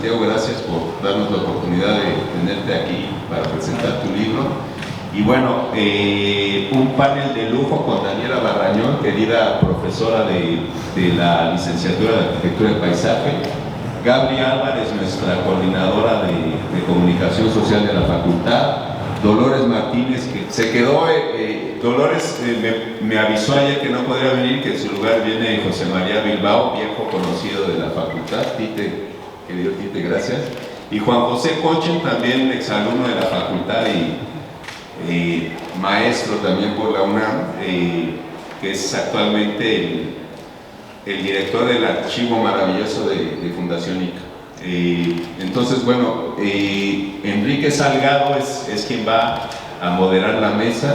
Santiago, gracias por darnos la oportunidad de tenerte aquí para presentar tu libro. Y bueno, un panel de lujo con Daniela Barrañón, querida profesora de la licenciatura de Arquitectura y Paisaje, Gabri Álvarez, nuestra coordinadora de comunicación social de la facultad, Dolores Martínez, que se quedó, Dolores me avisó ayer que no podría venir, que en su lugar viene José María Bilbao, viejo conocido de la facultad. Tite, querido Tite, gracias. Y Juan José Cochen, también exalumno de la facultad y maestro también por la UNAM, que es actualmente el director del archivo maravilloso de Fundación ICA. Entonces, bueno, Enrique Salgado es quien va a moderar la mesa.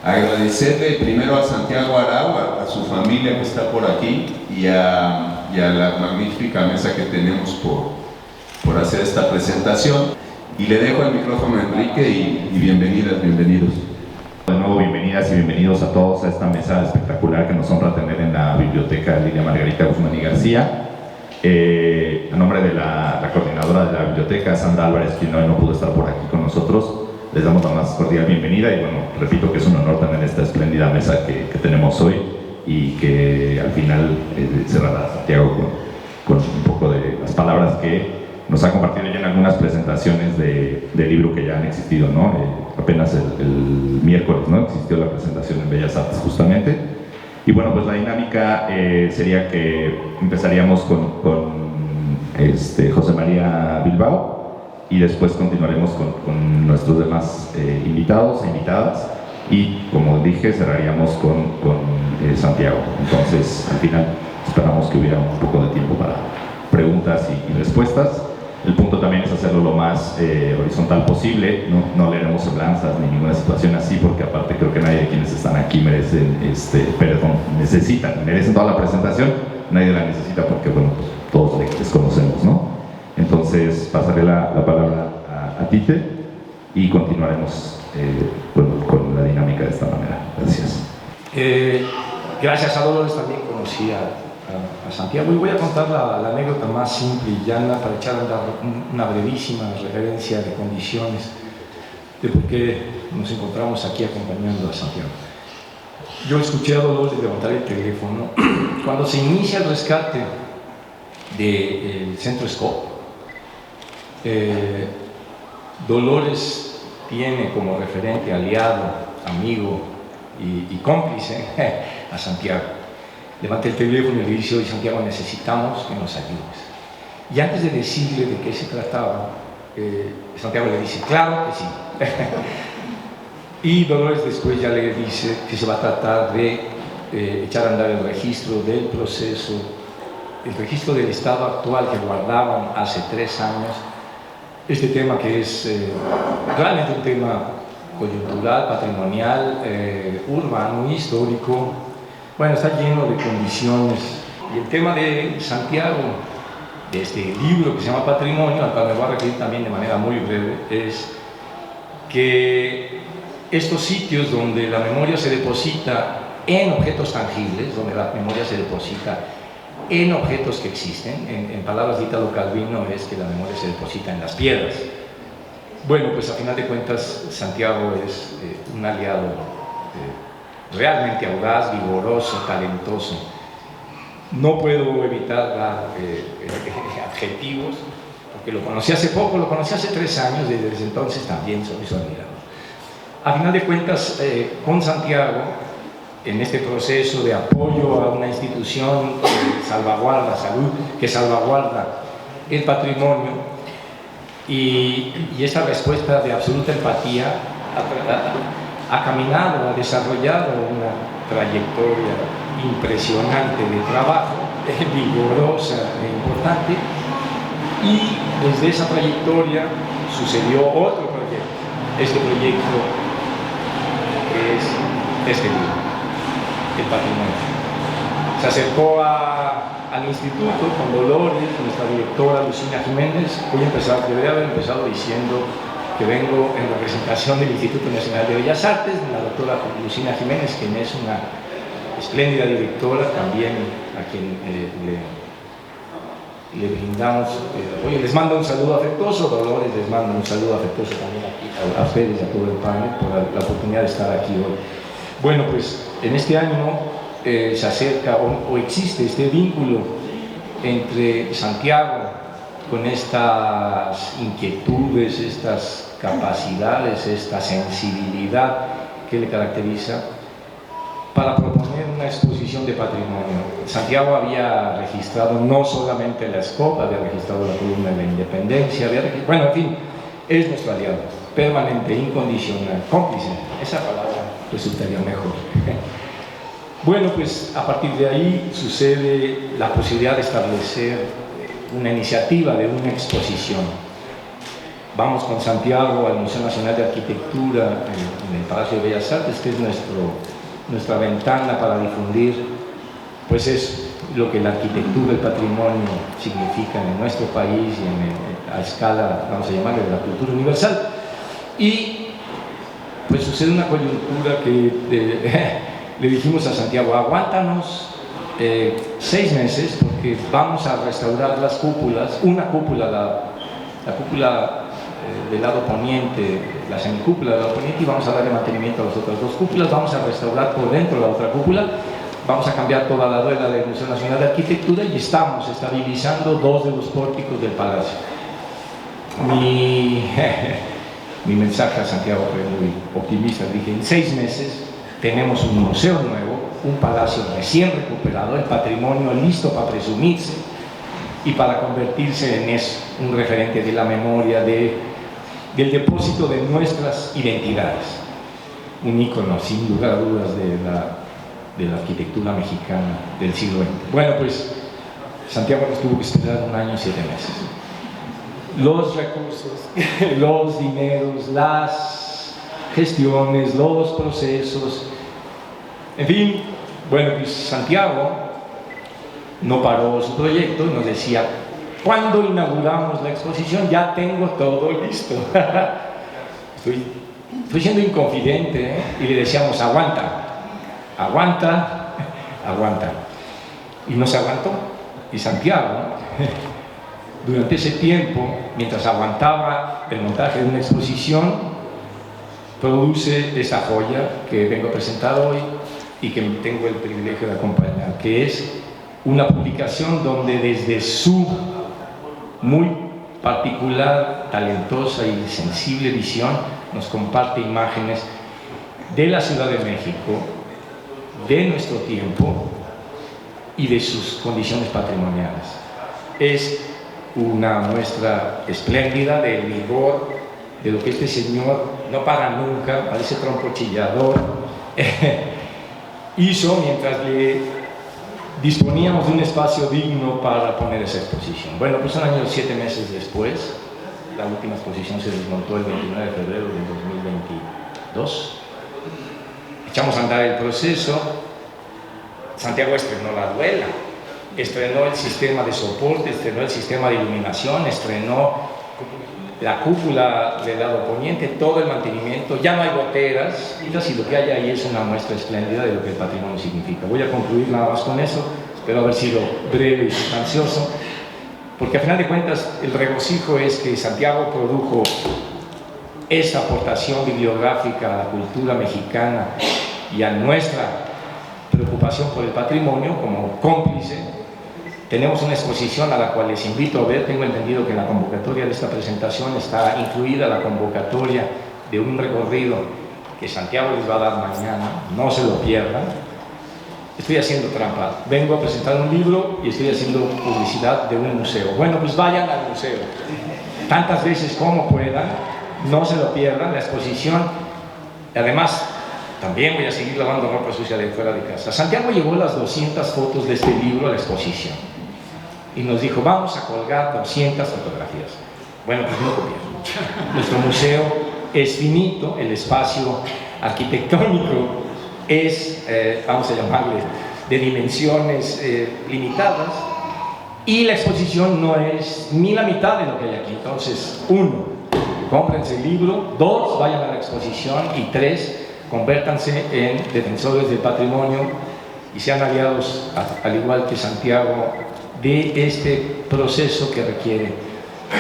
Agradecerle primero a Santiago Arau, a su familia que está por aquí, y a la magnífica mesa que tenemos por hacer esta presentación. Y le dejo el micrófono a Enrique y bienvenidas, bienvenidos. De nuevo, bienvenidas y bienvenidos a todos a esta mesa espectacular que nos honra tener en la Biblioteca Lidia Margarita Guzmán y García. A nombre de la coordinadora de la biblioteca, Sandra Álvarez, quien hoy no pudo estar por aquí con nosotros, les damos la más cordial bienvenida y bueno, repito que es un honor tener esta espléndida mesa que tenemos hoy y que al final cerrará Santiago con un poco de las palabras que nos ha compartido ya en algunas presentaciones de libro que ya han existido, ¿no? Apenas el miércoles, ¿no? Existió la presentación en Bellas Artes justamente. Y bueno, pues la dinámica sería que empezaríamos con José María Bilbao y después continuaremos con nuestros demás invitados e invitadas y, como dije, cerraríamos con Santiago. Entonces, al final esperamos que hubiera un poco de tiempo para preguntas y respuestas. El punto también es hacerlo lo más horizontal posible, no leeremos semblanzas ni ninguna situación así, porque aparte creo que nadie de quienes están aquí merecen, merecen toda la presentación, nadie la necesita porque, bueno, pues, todos les conocemos, ¿no? Entonces pasaré la palabra a Tite y continuaremos con la dinámica de esta manera. Gracias. Gracias a Dolores, también conocí a Santiago y voy a contar la anécdota más simple y llana para echar una brevísima referencia de condiciones de por qué nos encontramos aquí acompañando a Santiago. Yo escuché a Dolores levantar el teléfono cuando se inicia el rescate del centro SCOP. Dolores tiene como referente, aliado, amigo y cómplice a Santiago. Levanté el teléfono y le dije: oye, Santiago, necesitamos que nos ayudes. Y antes de decirle de qué se trataba, Santiago le dice: claro que sí. Y Dolores después ya le dice que se va a tratar de echar a andar el registro del proceso, el registro del estado actual que guardaban hace 3 años. Este tema que es realmente un tema coyuntural, patrimonial, urbano, histórico. Bueno, está lleno de condiciones. Y el tema de Santiago, de este libro que se llama Patrimonio, al cual me voy a referir también de manera muy breve, es que estos sitios donde la memoria se deposita en objetos tangibles, donde la memoria se deposita en objetos que existen, en palabras de Italo Calvino, es que la memoria se deposita en las piedras. Bueno, pues a final de cuentas Santiago es un aliado realmente audaz, vigoroso, talentoso. No puedo evitar dar adjetivos, porque lo conocí hace poco, lo conocí hace 3 años, y desde entonces también soy su admirador. A final de cuentas, con Santiago, en este proceso de apoyo a una institución que salvaguarda la salud, que salvaguarda el patrimonio, y esta respuesta de absoluta empatía ha caminado, ha desarrollado una trayectoria impresionante de trabajo, vigorosa e importante, y desde esa trayectoria sucedió otro proyecto, este proyecto que es este libro, el patrimonio. Se acercó al instituto con Dolores, con nuestra directora Lucina Jiménez. Debería haber empezado diciendo que vengo en representación del Instituto Nacional de Bellas Artes, de la doctora Lucina Jiménez, quien es una espléndida directora, también a quien le brindamos, oye, les mando un saludo afectuoso, Dolores les mando un saludo afectuoso también aquí, a ustedes y a todo el panel por la oportunidad de estar aquí hoy. Bueno, pues en este año se acerca o existe este vínculo entre Santiago con estas inquietudes, estas capacidades, esta sensibilidad que le caracteriza, para proponer una exposición de patrimonio. Santiago había registrado no solamente la SCOP, había registrado la columna de la Independencia, bueno, en fin, es nuestro aliado, permanente, incondicional, cómplice, esa palabra resultaría mejor. Bueno, pues a partir de ahí sucede la posibilidad de establecer una iniciativa de una exposición. Vamos con Santiago al Museo Nacional de Arquitectura en el Palacio de Bellas Artes, que es nuestra ventana para difundir, pues es lo que la arquitectura, el patrimonio significan en nuestro país y a escala, vamos a llamarle, de la cultura universal. Y pues sucede una coyuntura que le dijimos a Santiago, aguántanos 6 meses porque vamos a restaurar las cúpulas, una cúpula, la cúpula del lado poniente, la semicúpula del lado poniente, y vamos a darle mantenimiento a las otras 2 cúpulas, vamos a restaurar por dentro la otra cúpula, vamos a cambiar toda la duela del Museo Nacional de Arquitectura y estamos estabilizando 2 de los pórticos del palacio. Mi mensaje a Santiago fue muy optimista, dije, en 6 meses tenemos un museo nuevo, un palacio recién recuperado, el patrimonio listo para presumirse y para convertirse en eso, un referente de la memoria, del depósito de nuestras identidades, un ícono sin lugar a dudas de la arquitectura mexicana del siglo XX. Bueno, pues Santiago nos tuvo que esperar 1 año y 7 meses. Los recursos, los dineros, las gestiones, los procesos, en fin, bueno, pues Santiago no paró su proyecto y nos decía, ¿cuándo inauguramos la exposición? Ya tengo todo listo. Estoy siendo inconfidente, ¿eh? Y le decíamos, aguanta, aguanta, aguanta. Y nos aguantó. Y Santiago, durante ese tiempo, mientras aguantaba el montaje de una exposición, produce esa joya que vengo a presentar hoy y que tengo el privilegio de acompañar, que es una publicación donde desde su muy particular, talentosa y sensible visión nos comparte imágenes de la Ciudad de México, de nuestro tiempo y de sus condiciones patrimoniales. Es una muestra espléndida del vigor de lo que este señor, no para nunca, parece trompo chillador, hizo mientras le disponíamos de un espacio digno para poner esa exposición. Bueno, pues 1 año y 7 meses después, la última exposición se desmontó el 29 de febrero del 2022. Echamos a andar el proceso. Santiago estrenó la duela, estrenó el sistema de soporte, estrenó el sistema de iluminación, estrenó la cúpula del lado poniente, todo el mantenimiento, ya no hay goteras, y lo que hay ahí es una muestra espléndida de lo que el patrimonio significa. Voy a concluir nada más con eso, espero haber sido breve y sustancioso, porque a final de cuentas el regocijo es que Santiago produjo esta aportación bibliográfica a la cultura mexicana y a nuestra preocupación por el patrimonio como cómplice. Tenemos una exposición a la cual les invito a ver. Tengo entendido que en la convocatoria de esta presentación está incluida la convocatoria de un recorrido que Santiago les va a dar mañana, no se lo pierdan. Estoy haciendo trampa, vengo a presentar un libro y estoy haciendo publicidad de un museo. Bueno, pues vayan al museo, tantas veces como puedan, no se lo pierdan, la exposición. Además, también voy a seguir lavando ropa sucia de fuera de casa. Santiago llevó las 200 fotos de este libro a la exposición y nos dijo, vamos a colgar 200 fotografías. Bueno, pues no copiaron. Nuestro museo es finito, el espacio arquitectónico es, vamos a llamarle, de dimensiones limitadas, y la exposición no es ni la mitad de lo que hay aquí. Entonces, 1, cómprense el libro; 2, vayan a la exposición; y 3, convértanse en defensores del patrimonio y sean aliados, al igual que Santiago, de este proceso que requiere.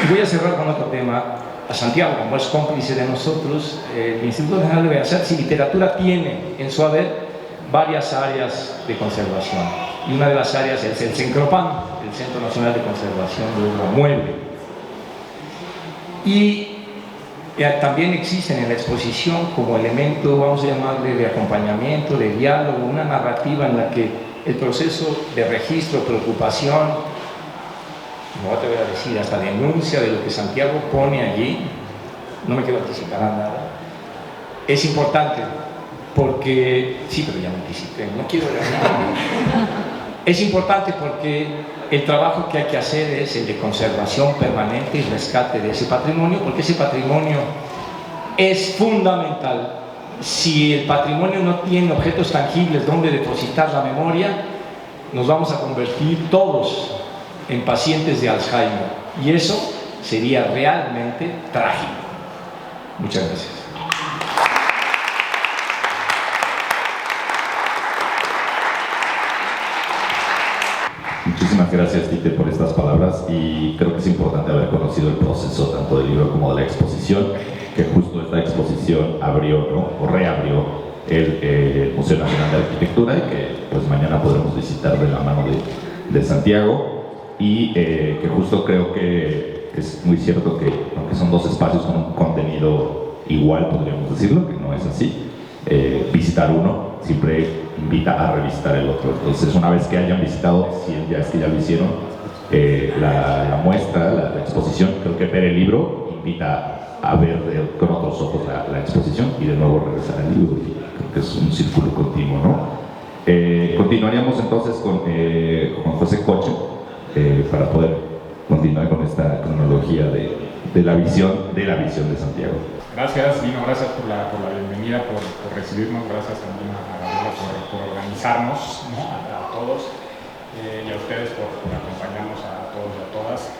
Y voy a cerrar con otro tema. A Santiago, como es cómplice de nosotros, el Instituto Nacional de Bellas Artes y Literatura tiene en su haber varias áreas de conservación. Y una de las áreas es el CENCROPAN, el Centro Nacional de Conservación de Obra Mueble. Y también existen en la exposición como elemento, vamos a llamarle, de acompañamiento, de diálogo, una narrativa en la que el proceso de registro, preocupación, no te voy a decir, hasta denuncia de lo que Santiago pone allí, no me quiero anticipar a nada, es importante porque, sí, pero ya me anticipé, no quiero nada. Es importante porque el trabajo que hay que hacer es el de conservación permanente y rescate de ese patrimonio, porque ese patrimonio es fundamental. Si el patrimonio no tiene objetos tangibles donde depositar la memoria, nos vamos a convertir todos en pacientes de Alzheimer, y eso sería realmente trágico. Muchas gracias. Muchísimas gracias, Tite, por estas palabras, y creo que es importante haber conocido el proceso tanto del libro como de la exposición, que justo esta exposición abrió, ¿no?, o reabrió el Museo Nacional de Arquitectura, y que pues mañana podremos visitar de la mano de Santiago. Y que justo creo que es muy cierto que, aunque son dos espacios con un contenido igual, podríamos decirlo, que no es así, visitar uno siempre invita a revisitar el otro. Entonces, una vez que hayan visitado, si ya es que ya lo hicieron, la muestra, la exposición, creo que ver el libro invita a ver con otros ojos la exposición y de nuevo regresar al libro. Y creo que es un círculo continuo, ¿no? Continuaríamos entonces con Juan José Cocho, para poder continuar con esta cronología de la visión de Santiago. Gracias, Lino, gracias por la bienvenida, por recibirnos, gracias también a Gabriela por organizarnos, ¿no?, a todos, y a ustedes por acompañarnos a todos y a todas.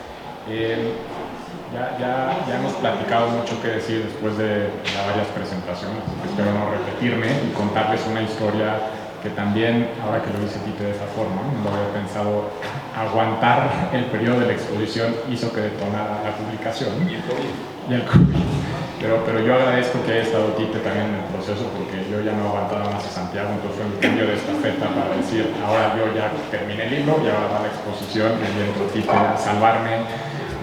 Ya hemos platicado mucho que decir después de varias presentaciones, espero no repetirme y contarles una historia que también, ahora que lo dice Tite de esa forma, no lo había pensado, aguantar el periodo de la exposición hizo que detonara la publicación. Y el COVID. Pero yo agradezco que haya estado Tite también en el proceso, porque yo ya no aguantaba más a Santiago, entonces fue mi cambio de estafeta para decir, ahora yo ya terminé el libro y ahora va la exposición, y entró Tite a salvarme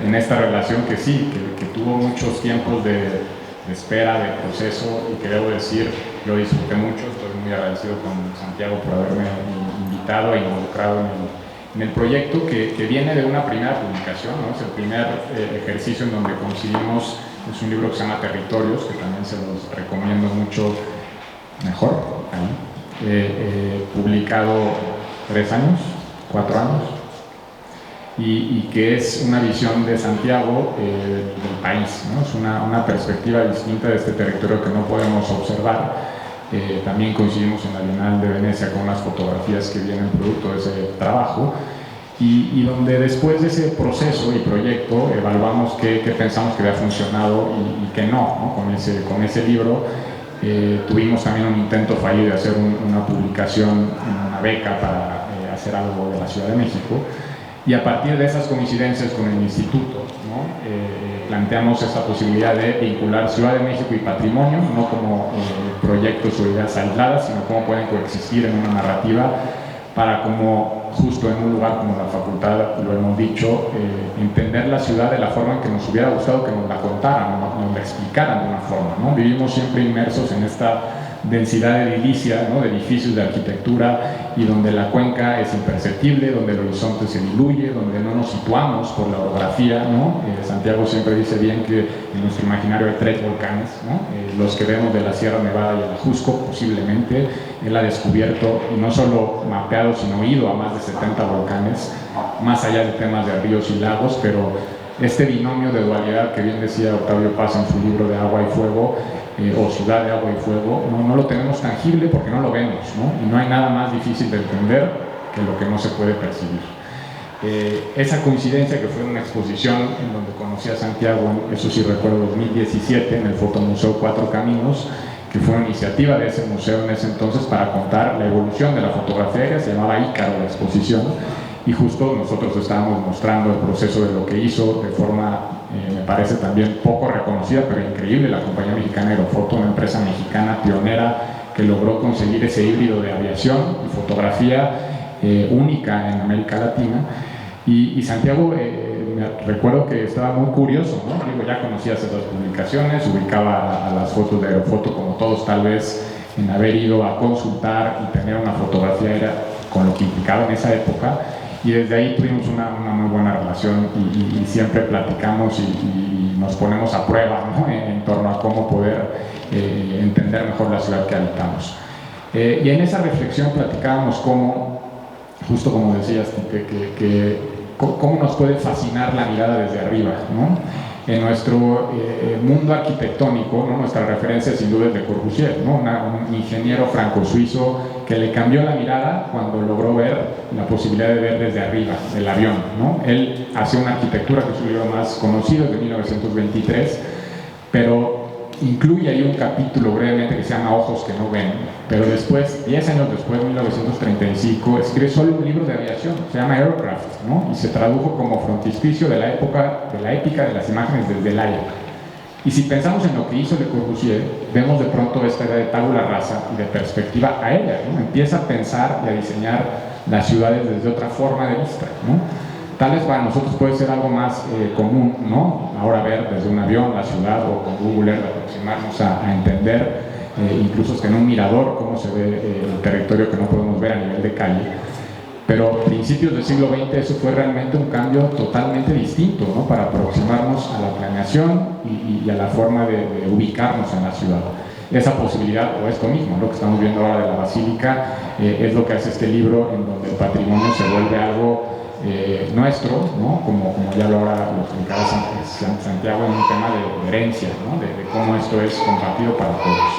en esta relación que sí, que tuvo muchos tiempos de espera, de proceso, y que debo decir, yo disfruté mucho, estoy muy agradecido con Santiago por haberme invitado e involucrado en el proyecto que viene de una primera publicación, ¿no? Es el primer ejercicio en donde coincidimos. Es un libro que se llama Territorios, que también se los recomiendo mucho, mejor, publicado 3 años, 4 años, y que es una visión de Santiago del país, ¿no? Es una perspectiva distinta de este territorio que no podemos observar. También coincidimos en la Bienal de Venecia con unas fotografías que vienen producto de ese trabajo, y donde después de ese proceso y proyecto evaluamos qué pensamos que había funcionado y qué no, ¿no? Con ese libro tuvimos también un intento fallido de hacer una publicación, una beca para hacer algo de la Ciudad de México, y a partir de esas coincidencias con el instituto, ¿no?, planteamos esta posibilidad de vincular Ciudad de México y patrimonio, no como proyectos o ideas aisladas, sino cómo pueden coexistir en una narrativa para, como justo en un lugar como la facultad, lo hemos dicho, entender la ciudad de la forma en que nos hubiera gustado que nos la contaran, nos la explicaran de una forma, ¿no? Vivimos siempre inmersos en esta densidad de edilicia, ¿no?, de edificios, de arquitectura, y donde la cuenca es imperceptible, donde el horizonte se diluye, donde no nos situamos por la orografía, ¿no? Santiago siempre dice bien que en nuestro imaginario hay 3 volcanes, ¿no? Los que vemos de la Sierra Nevada y el Ajusco, posiblemente. Él ha descubierto, y no solo mapeado, sino ido a más de 70 volcanes, más allá de temas de ríos y lagos, pero este binomio de dualidad que bien decía Octavio Paz en su libro de Agua y Fuego, o Ciudad de Agua y Fuego, no lo tenemos tangible porque no lo vemos, ¿no? Y no hay nada más difícil de entender que lo que no se puede percibir. Esa coincidencia, que fue una exposición en donde conocí a Santiago, eso sí recuerdo, 2017, en el Fotomuseo Cuatro Caminos, que fue una iniciativa de ese museo en ese entonces para contar la evolución de la fotografía, que se llamaba Ícaro la exposición, y justo nosotros estábamos mostrando el proceso de lo que hizo de forma, me parece también poco reconocida, pero increíble, la compañía mexicana Aerofoto, una empresa mexicana pionera que logró conseguir ese híbrido de aviación y fotografía única en América Latina. Y Santiago, recuerdo que estaba muy curioso, ¿no? Digo, ya conocía esas publicaciones, ubicaba a las fotos de Aerofoto como todos tal vez en haber ido a consultar y tener una fotografía aérea con lo que implicaba en esa época, y desde ahí tuvimos una muy buena relación y siempre platicamos y nos ponemos a prueba, ¿no? En torno a cómo poder entender mejor la ciudad que habitamos. Y en esa reflexión platicábamos cómo, justo como decías, cómo nos puede fascinar la mirada desde arriba, ¿no? En nuestro mundo arquitectónico, ¿no? Nuestra referencia sin duda es de Corbusier, ¿no? Un ingeniero franco-suizo que le cambió la mirada cuando logró ver la posibilidad de ver desde arriba, del avión, ¿no? Él hacía una arquitectura, que es su libro más conocido, de 1923, pero incluye ahí un capítulo brevemente que se llama Ojos que no ven, pero después, 10 años después, 1935, escribe solo un libro de aviación, se llama Aircraft, ¿no? Y se tradujo como frontispicio de la épica de las imágenes desde el aire. Y si pensamos en lo que hizo Le Corbusier, vemos de pronto esta idea de tabula rasa y de perspectiva aérea, ¿no? Empieza a pensar y a diseñar las ciudades desde otra forma de vista, ¿no? Tal vez para nosotros puede ser algo más común, ¿no? Ahora ver desde un avión la ciudad o con Google Earth aproximarnos a entender, incluso que en un mirador, cómo se ve el territorio que no podemos ver a nivel de calle. Pero a principios del siglo XX eso fue realmente un cambio totalmente distinto, ¿no? Para aproximarnos a la planeación y a la forma de ubicarnos en la ciudad. Esa posibilidad, o esto mismo, lo que estamos viendo ahora de la Basílica, es lo que hace este libro, en donde el patrimonio se vuelve algo nuestro, ¿no? Como ya lo explicaba Santiago, en un tema de herencia, ¿no? de cómo esto es compartido para todos.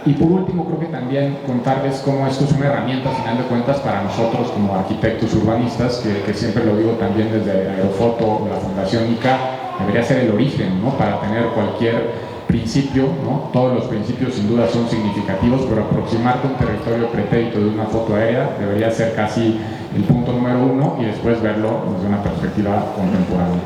Y por último, creo que también contarles cómo esto es una herramienta, a final de cuentas, para nosotros como arquitectos urbanistas, que siempre lo digo también desde Aerofoto o la Fundación ICA, debería ser el origen, ¿no? Para tener cualquier principio, ¿no? Todos los principios sin duda son significativos, pero aproximarte a un territorio pretérito de una foto aérea debería ser casi el punto número uno, y después verlo desde una perspectiva contemporánea.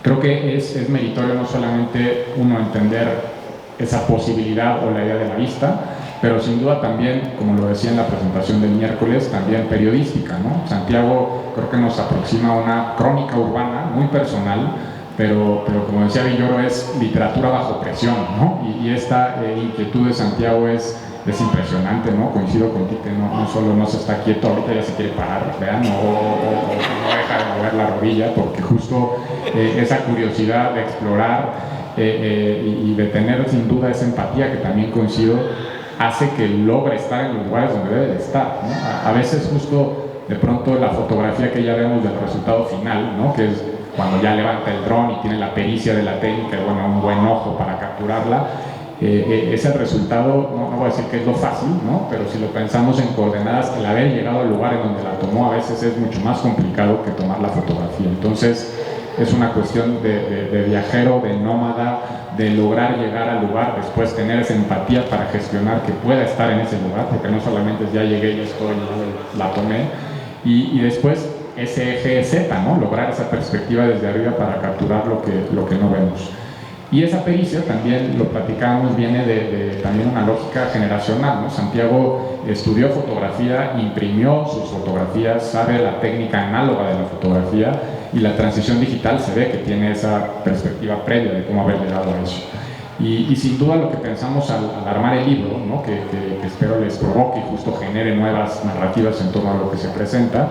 Creo que es meritorio no solamente uno entender esa posibilidad o la idea de la vista, pero sin duda también, como lo decía en la presentación del miércoles, también periodística, ¿no? Santiago creo que nos aproxima a una crónica urbana muy personal, pero como decía Villoro, es literatura bajo presión, ¿no? Y esta inquietud de Santiago es impresionante, ¿no? Coincido contigo, que no solo no se está quieto, ahorita ya se quiere parar, vean, o no deja de mover la rodilla, porque justo esa curiosidad de explorar y de tener sin duda esa empatía, que también coincido, hace que logre estar en los lugares donde debe de estar, ¿no? A veces justo de pronto la fotografía que ya vemos del resultado final, ¿no? Que es cuando ya levanta el dron y tiene la pericia de la técnica y bueno, un buen ojo para capturarla, es el resultado, no voy a decir que es lo fácil, ¿no? Pero si lo pensamos en coordenadas, el haber llegado al lugar en donde la tomó a veces es mucho más complicado que tomar la fotografía. Entonces es una cuestión de viajero, de nómada, de lograr llegar al lugar, después tener esa empatía para gestionar que pueda estar en ese lugar, porque no solamente es ya llegué, ya estoy, la tomé, y después ese eje Z, ¿no? Lograr esa perspectiva desde arriba para capturar lo que no vemos. Y esa pericia, también lo platicábamos, viene de también una lógica generacional, ¿no? Santiago estudió fotografía, imprimió sus fotografías, sabe la técnica análoga de la fotografía, y la transición digital se ve que tiene esa perspectiva previa de cómo haber llegado a eso. Y sin duda lo que pensamos al armar el libro, ¿no? que espero les provoque y justo genere nuevas narrativas en torno a lo que se presenta,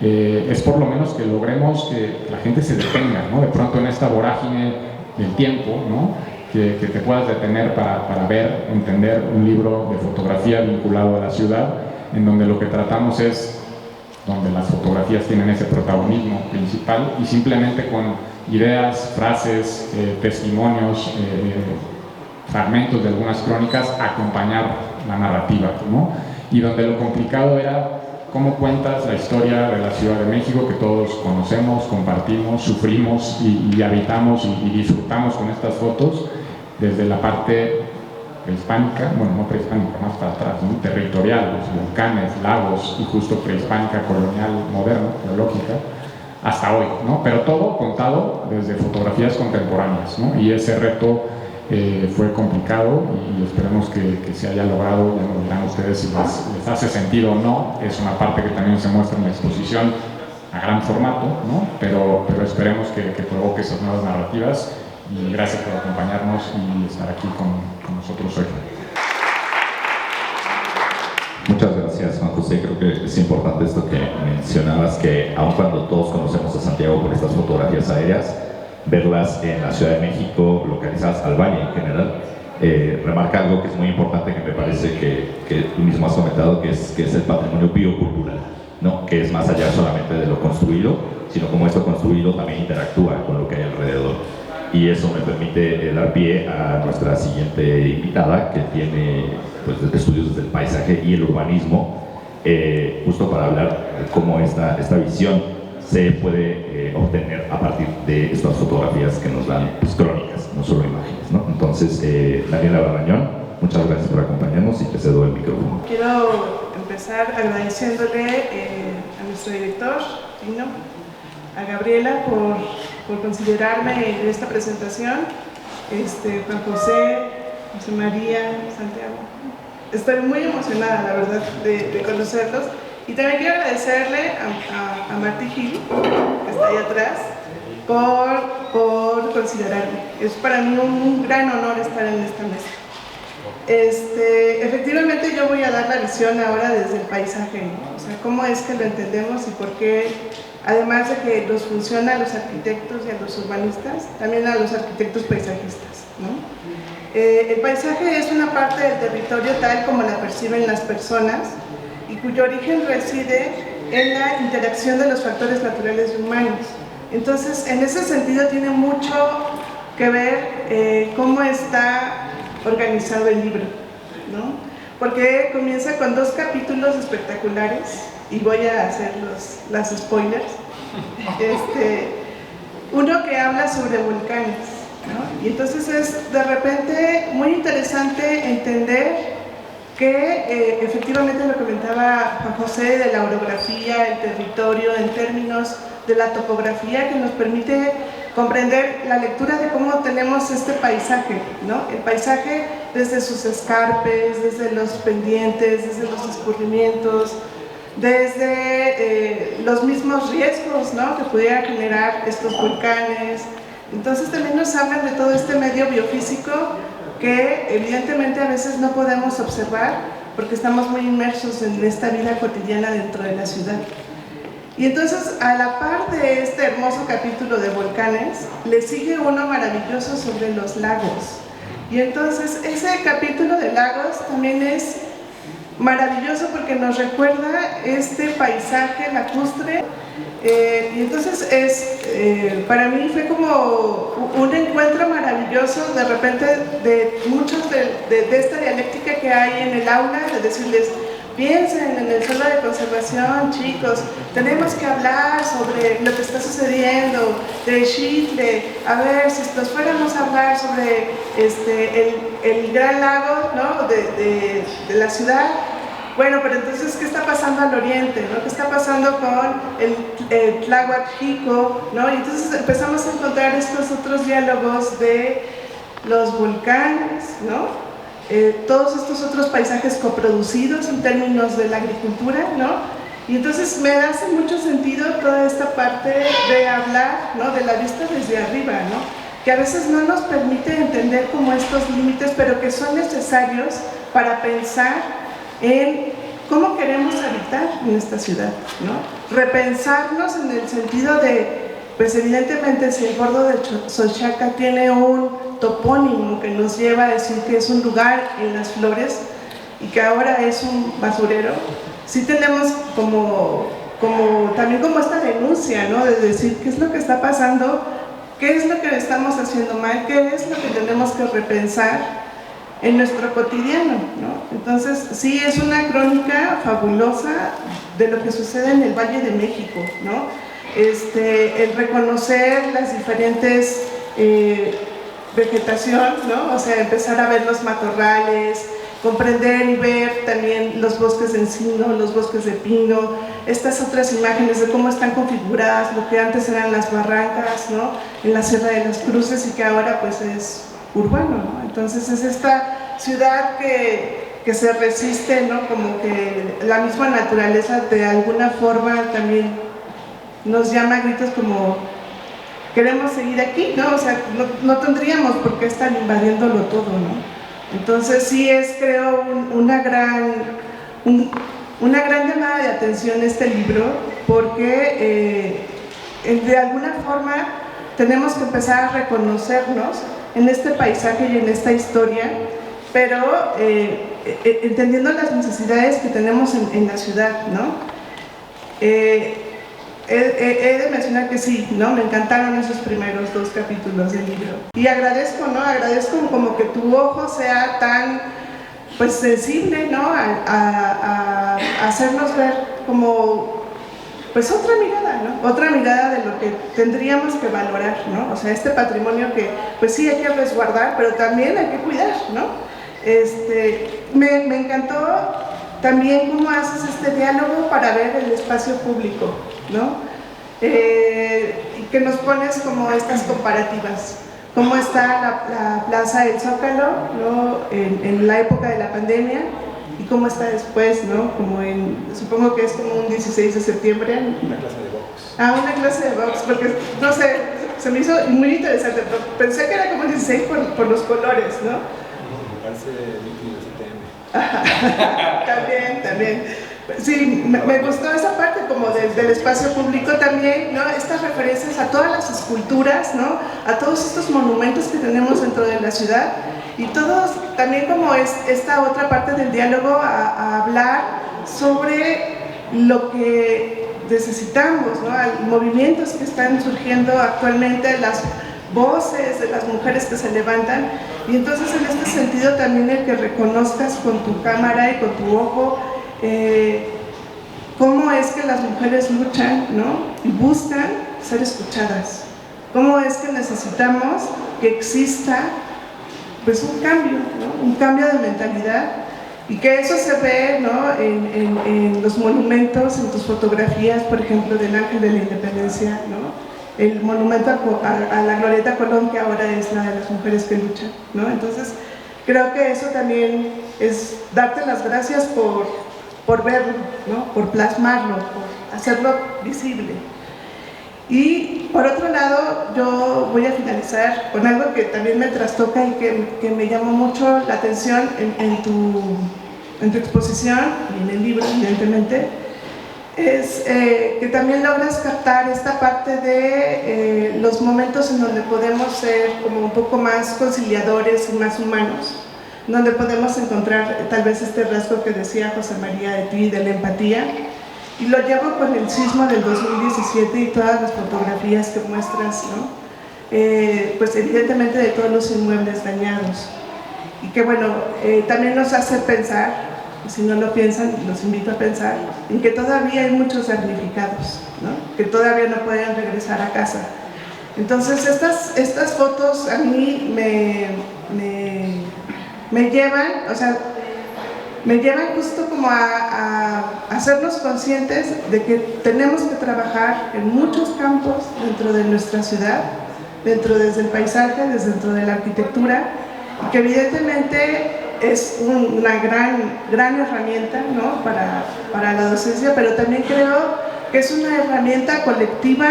es por lo menos que logremos que la gente se detenga, ¿no? De pronto en esta vorágine del tiempo, ¿no? Que te puedas detener para ver, entender un libro de fotografía vinculado a la ciudad, en donde lo que tratamos es donde las fotografías tienen ese protagonismo principal, y simplemente con ideas, frases, testimonios, fragmentos de algunas crónicas, acompañar la narrativa, ¿no? Y donde lo complicado era cómo cuentas la historia de la Ciudad de México, que todos conocemos, compartimos, sufrimos y habitamos y disfrutamos con estas fotos, desde la parte prehispánica, bueno, no prehispánica, más para atrás, ¿no? Territorial, los volcanes, lagos y justo prehispánica, colonial, moderna, geológica, hasta hoy, ¿no? Pero todo contado desde fotografías contemporáneas, ¿no? Y ese reto fue complicado y esperemos que se haya logrado. Ya nos dirán ustedes si les hace sentido o no. Es una parte que también se muestra en la exposición a gran formato, ¿no? Pero esperemos que provoque esas nuevas narrativas, y gracias por acompañarnos y estar aquí con nosotros hoy. Muchas gracias, Juan José. Creo que es importante esto que mencionabas, que aun cuando todos conocemos a Santiago por estas fotografías aéreas, verlas en la Ciudad de México, localizadas al valle en general, remarca algo que es muy importante, que me parece que tú mismo has comentado, que es el patrimonio biocultural, ¿no? Que es más allá solamente de lo construido, sino cómo esto construido también interactúa con lo que hay alrededor. Y eso me permite dar pie a nuestra siguiente invitada, que tiene pues, estudios desde el paisaje y el urbanismo, justo para hablar de cómo esta visión se puede obtener a partir de estas fotografías que nos dan pues, crónicas, no solo imágenes, ¿no? Entonces, Daniela Barrañón, muchas gracias por acompañarnos y te cedo el micrófono. Quiero empezar agradeciéndole a nuestro director, Tino, a Gabriela por considerarme en esta presentación, Juan José, José María, Santiago. Estoy muy emocionada, la verdad, de conocerlos. Y también quiero agradecerle a Martí Gil, que está ahí atrás, por considerarme. Es para mí un gran honor estar en esta mesa. Efectivamente yo voy a dar la visión ahora desde el paisaje, ¿no? O sea, cómo es que lo entendemos y por qué, además de que nos funciona a los arquitectos y a los urbanistas, también a los arquitectos paisajistas, ¿no? El paisaje es una parte del territorio tal como la perciben las personas y cuyo origen reside en la interacción de los factores naturales y humanos. Entonces, en ese sentido tiene mucho que ver cómo está organizado el libro, ¿no? Porque comienza con 2 capítulos espectaculares, y voy a hacer las spoilers. Uno que habla sobre volcanes, ¿no? Y entonces es de repente muy interesante entender que efectivamente lo comentaba Juan José de la orografía, el territorio, en términos de la topografía, que nos permite comprender la lectura de cómo tenemos este paisaje, ¿no? El paisaje desde sus escarpes, desde los pendientes, desde los escurrimientos, desde los mismos riesgos, ¿no? Que pudieran generar estos volcanes. Entonces también nos hablan de todo este medio biofísico que evidentemente a veces no podemos observar porque estamos muy inmersos en esta vida cotidiana dentro de la ciudad. Y entonces, a la par de este hermoso capítulo de volcanes, le sigue uno maravilloso sobre los lagos. Y entonces, ese capítulo de lagos también es maravilloso porque nos recuerda este paisaje lacustre. Y entonces, para mí fue como un encuentro maravilloso, de repente, de muchos de esta dialéctica que hay en el aula, de decirles: piensen en el suelo de conservación, chicos, tenemos que hablar sobre lo que está sucediendo, de Chile, a ver, si nos fuéramos a hablar sobre el gran lago, ¿no? de la ciudad. Bueno, pero entonces, ¿qué está pasando al oriente, ¿no? ¿Qué está pasando con el Tláhuac Xico, ¿no? Y entonces empezamos a encontrar estos otros diálogos de los volcanes, ¿no? Todos estos otros paisajes coproducidos en términos de la agricultura, ¿no? Y entonces me hace mucho sentido toda esta parte de hablar, ¿no? De la vista desde arriba, ¿no? Que a veces no nos permite entender como estos límites, pero que son necesarios para pensar en cómo queremos habitar en esta ciudad, ¿no? Repensarnos en el sentido de, pues evidentemente si el Gordo de Xochaca tiene un topónimo que nos lleva a decir que es un lugar en las flores y que ahora es un basurero, sí tenemos también como esta denuncia, ¿no? De decir qué es lo que está pasando, qué es lo que estamos haciendo mal, qué es lo que tenemos que repensar en nuestro cotidiano, ¿no? Entonces sí es una crónica fabulosa de lo que sucede en el Valle de México, ¿no? El reconocer las diferentes vegetación, ¿no? O sea, empezar a ver los matorrales, comprender y ver también los bosques de encino, los bosques de pino, estas otras imágenes de cómo están configuradas, lo que antes eran las barrancas, ¿no? En la Sierra de las Cruces y que ahora pues es urbano, ¿no? Entonces es esta ciudad que se resiste, ¿no? Como que la misma naturaleza de alguna forma también nos llama a gritos como queremos seguir aquí, ¿no? O sea, no tendríamos por qué estar invadiéndolo todo, ¿no? Entonces sí es, creo, una gran llamada de atención este libro, porque de alguna forma tenemos que empezar a reconocernos en este paisaje y en esta historia, pero entendiendo las necesidades que tenemos en la ciudad, ¿no? He de mencionar que sí, ¿no? Me encantaron esos primeros 2 capítulos del libro. Y agradezco, ¿no? Agradezco como que tu ojo sea tan, pues, sensible, ¿no? A hacernos ver como, pues, otra mirada, ¿no? Otra mirada de lo que tendríamos que valorar, ¿no? O sea, este patrimonio que, pues sí, hay que resguardar, pero también hay que cuidar, ¿no? Me encantó también cómo haces este diálogo para ver el espacio público, ¿no? Y que nos pones como estas comparativas, cómo está la Plaza del Zócalo, ¿no? En la época de la pandemia y cómo está después, ¿no? Como supongo que es como un 16 de septiembre. Una clase de box. Una clase de box, porque no sé, se me hizo muy interesante, pero pensé que era como un 16 por los colores, ¿no? Me parece 21 de septiembre. También. Sí, me gustó esa parte como del espacio público también, ¿no? Estas referencias a todas las esculturas, ¿no? A todos estos monumentos que tenemos dentro de la ciudad y todos, también como es esta otra parte del diálogo a hablar sobre lo que necesitamos, ¿no? Movimientos que están surgiendo actualmente, las voces de las mujeres que se levantan, y entonces en este sentido también el que reconozcas con tu cámara y con tu ojo cómo es que las mujeres luchan, ¿no? Y buscan ser escuchadas, cómo es que necesitamos que exista pues un cambio, ¿no? Un cambio de mentalidad, y que eso se ve, ¿no? en los monumentos, en tus fotografías, por ejemplo, del Ángel de la Independencia, ¿no? El monumento a la Glorieta Colón, que ahora es la de las mujeres que luchan, ¿no? Entonces creo que eso también es darte las gracias por verlo, ¿no? Por plasmarlo, por hacerlo visible. Y por otro lado, yo voy a finalizar con algo que también me trastoca y que me llamó mucho la atención en tu exposición y en el libro, evidentemente, es que también logras captar esta parte de los momentos en donde podemos ser como un poco más conciliadores y más humanos, donde podemos encontrar tal vez este rasgo que decía José María de ti, de la empatía, y lo llevo con el sismo del 2017 y todas las fotografías que muestras, ¿no? Pues evidentemente de todos los inmuebles dañados, y que bueno, también nos hace pensar, y si no lo piensan, los invito a pensar, en que todavía hay muchos damnificados, ¿no? Que todavía no pueden regresar a casa. Entonces estas fotos a mí me llevan, o sea, me llevan justo como a hacernos conscientes de que tenemos que trabajar en muchos campos dentro de nuestra ciudad, desde el paisaje, dentro de la arquitectura, y que evidentemente es una gran herramienta, ¿no? para la docencia, pero también creo que es una herramienta colectiva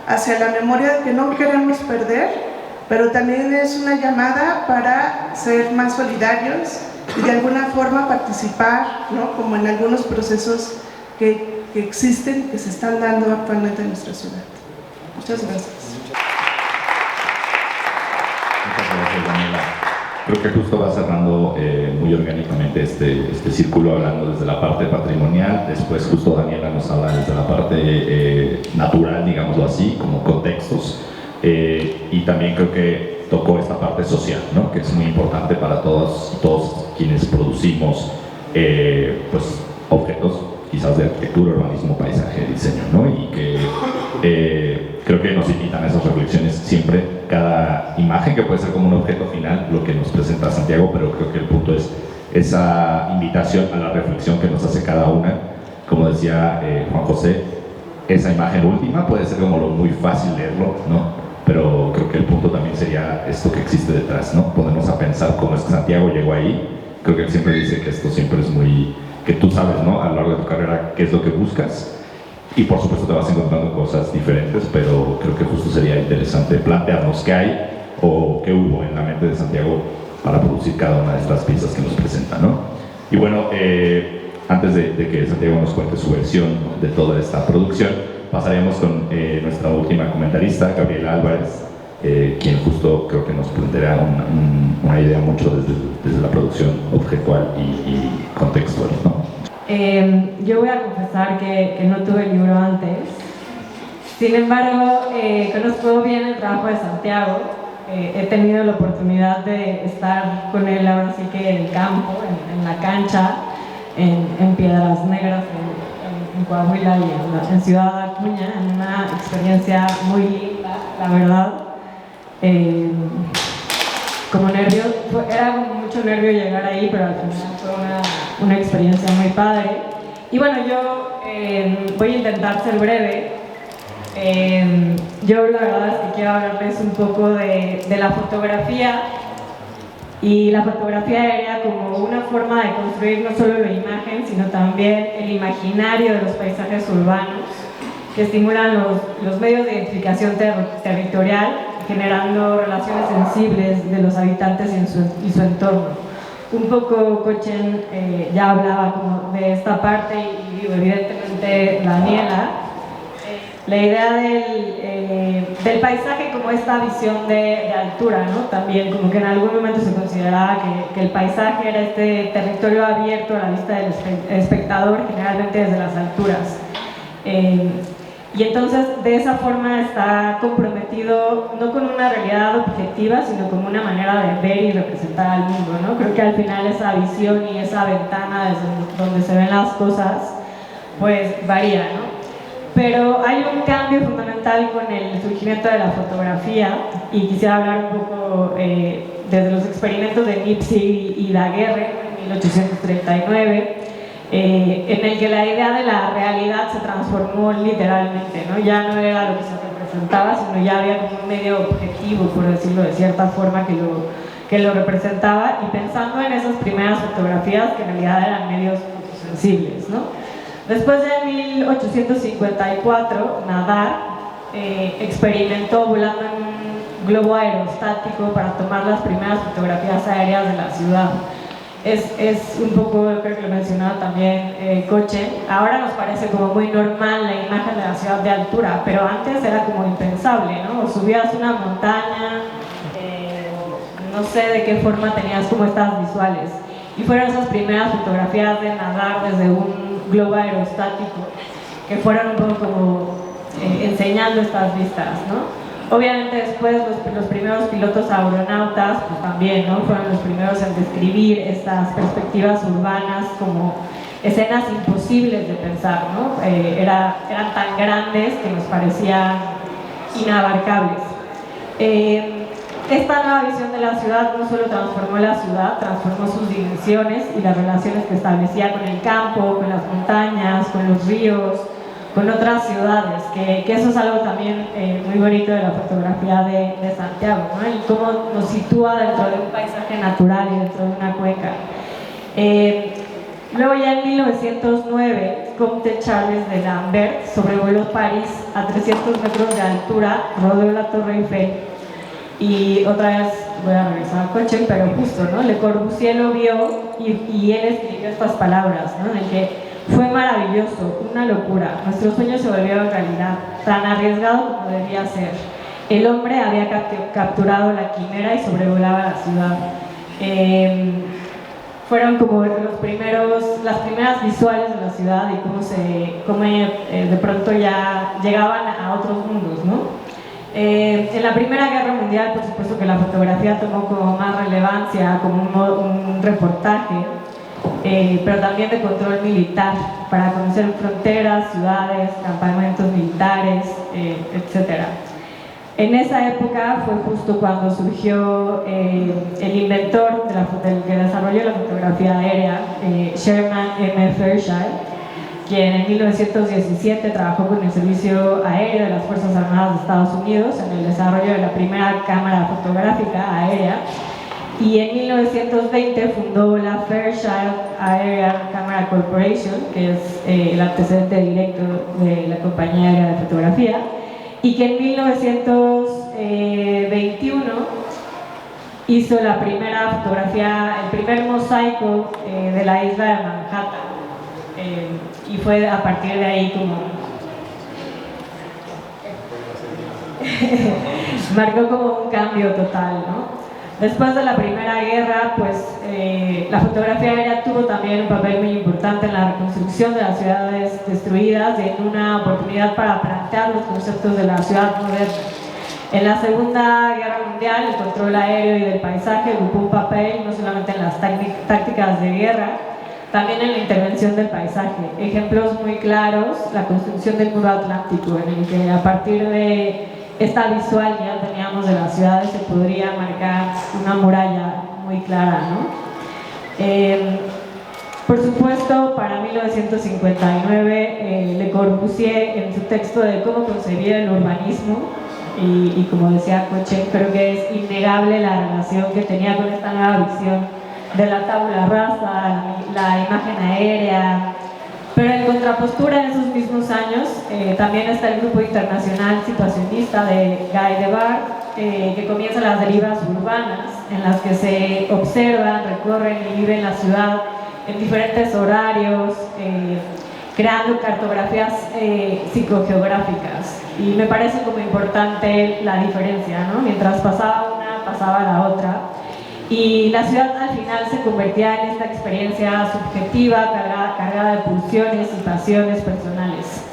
hacia la memoria que no queremos perder, pero también es una llamada para ser más solidarios y de alguna forma participar, ¿no? Como en algunos procesos que existen, que se están dando actualmente en nuestra ciudad. Muchas gracias. Muchas gracias, Daniela. Creo que justo va cerrando muy orgánicamente este círculo, hablando desde la parte patrimonial. Después justo Daniela nos habla desde la parte natural, digámoslo así, como contextos. Y también creo que tocó esta parte social, ¿no? Que es muy importante para todos quienes producimos pues, objetos, quizás de arquitectura, urbanismo, paisaje, diseño, ¿no? Y que creo que nos invitan a esas reflexiones siempre. Cada imagen que puede ser como un objeto final, lo que nos presenta Santiago, pero creo que el punto es esa invitación a la reflexión que nos hace cada una. Como decía Juan José, esa imagen última puede ser como lo muy fácil leerlo, ¿no? Pero creo que el punto también sería esto que existe detrás, ¿no? Ponernos a pensar cómo es que Santiago llegó ahí. Creo que él siempre dice que esto siempre es muy... que tú sabes, ¿no? A lo largo de tu carrera qué es lo que buscas. Y por supuesto te vas encontrando cosas diferentes, pero creo que justo sería interesante plantearnos qué hay o qué hubo en la mente de Santiago para producir cada una de estas piezas que nos presenta, ¿no? Y bueno, antes de que Santiago nos cuente su versión de toda esta producción, pasaremos con nuestra última comentarista, Gabriela Álvarez, quien justo creo que nos planteará una idea mucho desde la producción objetual y contextual, ¿no? Yo voy a confesar que no tuve el libro antes. Sin embargo, conozco bien el trabajo de Santiago. He tenido la oportunidad de estar con él ahora sí que en el campo, en la cancha, en Piedras Negras, en Coahuila y en Ciudad Acuña, en una experiencia muy linda, la verdad. Como nervio, era como mucho nervio llegar ahí, pero al final fue una experiencia muy padre. Y bueno, yo voy a intentar ser breve. Yo la verdad es que quiero hablarles un poco de la fotografía y la fotografía aérea como una forma de construir no solo la imagen, sino también el imaginario de los paisajes urbanos que estimulan los medios de identificación territorial, generando relaciones sensibles de los habitantes y su entorno. Un poco Cochen ya hablaba como de esta parte y evidentemente Daniela, la idea del paisaje como esta visión de altura, ¿no? También como que en algún momento se consideraba que el paisaje era este territorio abierto a la vista del espectador, generalmente desde las alturas. Y entonces de esa forma está comprometido no con una realidad objetiva, sino como una manera de ver y representar al mundo, ¿no? Creo que al final esa visión y esa ventana desde donde se ven las cosas, pues varía, ¿no? Pero hay un cambio fundamental con el surgimiento de la fotografía y quisiera hablar un poco desde los experimentos de Nipsey y Daguerre en 1839, en el que la idea de la realidad se transformó literalmente, ¿no? Ya no era lo que se representaba, sino ya había como un medio objetivo, por decirlo de cierta forma, que lo representaba, y pensando en esas primeras fotografías que en realidad eran medios fotosensibles, ¿no? Después de 1854, Nadar experimentó volando en un globo aerostático para tomar las primeras fotografías aéreas de la ciudad. Es un poco, creo que lo mencionaba también Coche, ahora nos parece como muy normal la imagen de la ciudad de altura, pero antes era como impensable, ¿no? O subías una montaña, no sé de qué forma tenías como estas visuales. Y fueron esas primeras fotografías de Nadar desde un globo aerostático que fueron un poco como enseñando estas vistas, ¿no? Obviamente después los primeros pilotos aeronautas pues también, ¿no? Fueron los primeros en describir estas perspectivas urbanas como escenas imposibles de pensar, ¿no? Eran tan grandes que nos parecían inabarcables. Esta nueva visión de la ciudad no solo transformó la ciudad, transformó sus dimensiones y las relaciones que establecía con el campo, con las montañas, con los ríos, con otras ciudades, que eso es algo también muy bonito de la fotografía de Santiago, ¿no? Y cómo nos sitúa dentro de un paisaje natural y dentro de una cuenca. Luego ya en 1909, Comte Charles de Lambert sobrevoló París a 300 metros de altura, rodeó la Torre Eiffel. Y otra vez voy a regresar a Coche, pero justo, ¿no? Le Corbusier lo vio y él escribió estas palabras, ¿no? En el que fue maravilloso, una locura. Nuestro sueño se volvió realidad, tan arriesgado como debía ser. El hombre había capturado la quimera y sobrevolaba la ciudad. Fueron como las primeras visuales de la ciudad y cómo de pronto ya llegaban a otros mundos, ¿no? En la Primera Guerra Mundial, por supuesto que la fotografía tomó como más relevancia, como un reportaje, pero también de control militar, para conocer fronteras, ciudades, campamentos militares, etc. En esa época fue justo cuando surgió el inventor del que desarrolló la fotografía aérea, Sherman M. Fairchild, quien en 1917 trabajó con el Servicio Aéreo de las Fuerzas Armadas de Estados Unidos en el desarrollo de la primera cámara fotográfica aérea, y en 1920 fundó la Fairchild Aerial Camera Corporation, que es el antecedente directo de la compañía aérea de fotografía, y que en 1921 hizo la primera fotografía, el primer mosaico de la isla de Manhattan. Y fue a partir de ahí como marcó como un cambio total, ¿no? Después de la Primera Guerra, pues la fotografía aérea tuvo también un papel muy importante en la reconstrucción de las ciudades destruidas y en una oportunidad para plantear los conceptos de la ciudad moderna. En la Segunda Guerra Mundial, el control aéreo y del paisaje ocupó un papel no solamente en las tácticas de guerra, también en la intervención del paisaje. Ejemplos muy claros, la construcción del muro atlántico, en el que a partir de esta visual que ya teníamos de las ciudades se podría marcar una muralla muy clara, ¿no? Por supuesto, para 1959, Le Corbusier, en su texto de cómo concebir el urbanismo, y como decía Coche, creo que es innegable la relación que tenía con esta nueva visión de la tabula rasa, la imagen aérea, pero en contrapostura en esos mismos años también está el grupo internacional situacionista de Guy Debord, que comienza las derivas urbanas, en las que se observan, recorren y viven la ciudad en diferentes horarios, creando cartografías psicogeográficas. Y me parece como importante la diferencia, ¿no? Mientras pasaba una, pasaba la otra. Y la ciudad al final se convertía en esta experiencia subjetiva, cargada de pulsiones y pasiones personales,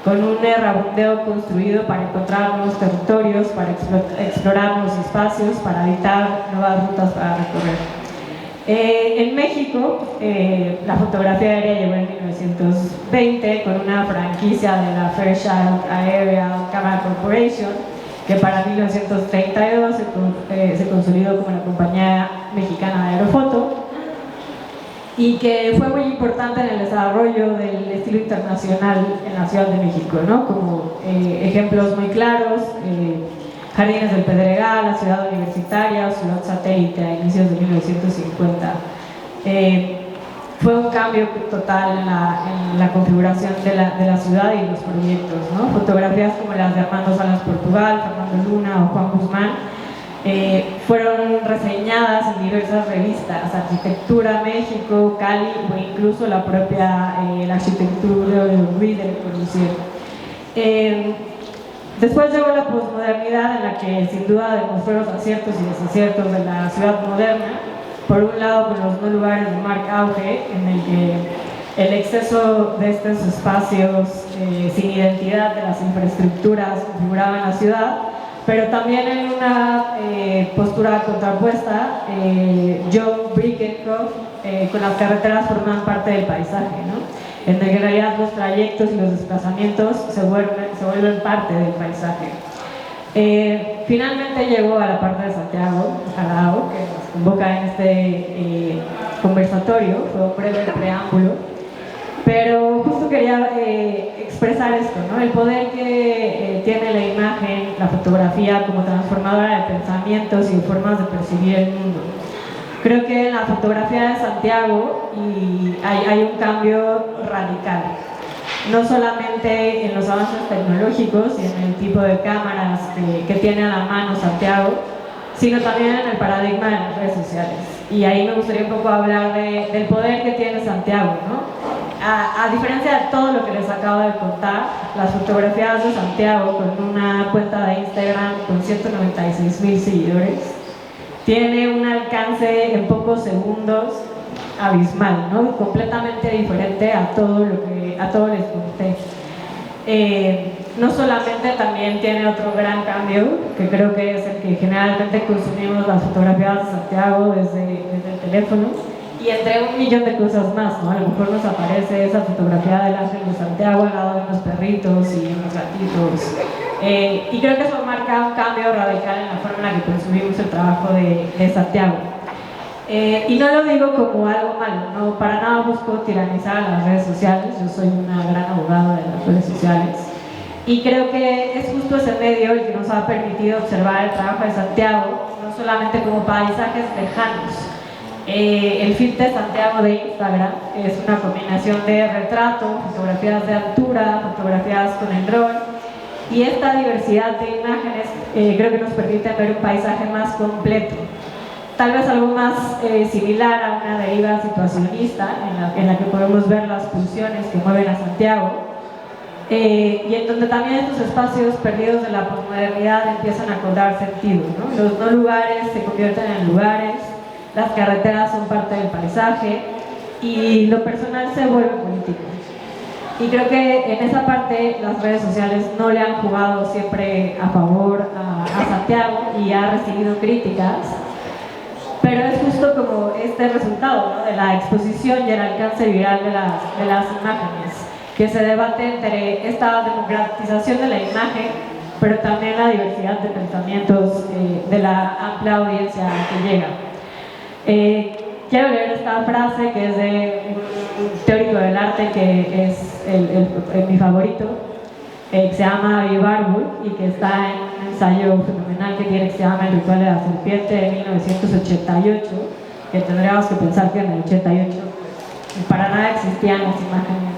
con un errabundeo construido para encontrar nuevos territorios, para explorar nuevos espacios, para habitar nuevas rutas para recorrer. En México, la fotografía aérea llegó en 1920 con una franquicia de la Fairchild Aerial Camera Corporation, que para 1932 se consolidó como la compañía mexicana de aerofoto, y que fue muy importante en el desarrollo del estilo internacional en la Ciudad de México, ¿no? Como ejemplos muy claros, Jardines del Pedregal, la Ciudad Universitaria, Ciudad Satélite a inicios de 1950. Fue un cambio total en la configuración de la ciudad y los proyectos, ¿no? Fotografías como las de Armando Salas Portugal, Fernando Luna o Juan Guzmán fueron reseñadas en diversas revistas, Arquitectura México, Cali o incluso la propia la Arquitectura de Ruiz de Le Corbusier. Después llegó la posmodernidad, en la que sin duda demostró los aciertos y desaciertos de la ciudad moderna. Por un lado, con los no lugares de Marc Auge, en el que el exceso de estos espacios sin identidad de las infraestructuras configuraban la ciudad, pero también en una postura contrapuesta, John Brickencroft, con las carreteras forman parte del paisaje, ¿no? En el que en realidad los trayectos y los desplazamientos se vuelven parte del paisaje. Finalmente llegó a la parte de Santiago Jalao, que nos convoca en este conversatorio. Fue un breve preámbulo, pero justo quería expresar esto, ¿no? El poder que tiene la imagen, la fotografía como transformadora de pensamientos y formas de percibir el mundo. Creo que en la fotografía de Santiago hay un cambio radical. No solamente en los avances tecnológicos y en el tipo de cámaras que tiene a la mano Santiago, sino también en el paradigma de las redes sociales. Y ahí me gustaría un poco hablar del poder que tiene Santiago, ¿no? A diferencia de todo lo que les acabo de contar, las fotografías de Santiago, con una cuenta de Instagram con 196,000 seguidores, tiene un alcance en pocos segundos abismal, ¿no? Completamente diferente a todo les conté. No solamente también tiene otro gran cambio, que creo que es el que generalmente consumimos las fotografías de Santiago desde el teléfono, y entre un millón de cosas más, ¿no? A lo mejor nos aparece esa fotografía del Ángel de Santiago al lado de unos perritos y unos gatitos. Y creo que eso marca un cambio radical en la forma en la que consumimos el trabajo de Santiago. Y no lo digo como algo malo, no, para nada busco tiranizar a las redes sociales, yo soy una gran abogada de las redes sociales. Y creo que es justo ese medio el que nos ha permitido observar el trabajo de Santiago, no solamente como paisajes lejanos. El feed de Santiago de Instagram es una combinación de retrato, fotografías de altura, fotografías con el dron, y esta diversidad de imágenes creo que nos permite ver un paisaje más completo. Tal vez algo más similar a una deriva situacionista en la que podemos ver las pulsiones que mueven a Santiago, y en donde también estos espacios perdidos de la posmodernidad empiezan a cobrar sentido, ¿no? Los no lugares se convierten en lugares, las carreteras son parte del paisaje y lo personal se vuelve político. Y creo que en esa parte las redes sociales no le han jugado siempre a favor a Santiago y ha recibido críticas, pero es justo como este resultado, ¿no? De la exposición y el alcance viral de las imágenes, que se debate entre esta democratización de la imagen, pero también la diversidad de pensamientos de la amplia audiencia que llega. Quiero leer esta frase que es de un teórico del arte que es mi favorito, que se llama Avi Warburg y que está en un ensayo fenomenal que tiene, que se llama El ritual de la serpiente, de 1988, que tendríamos que pensar que en el 88 para nada existían las imágenes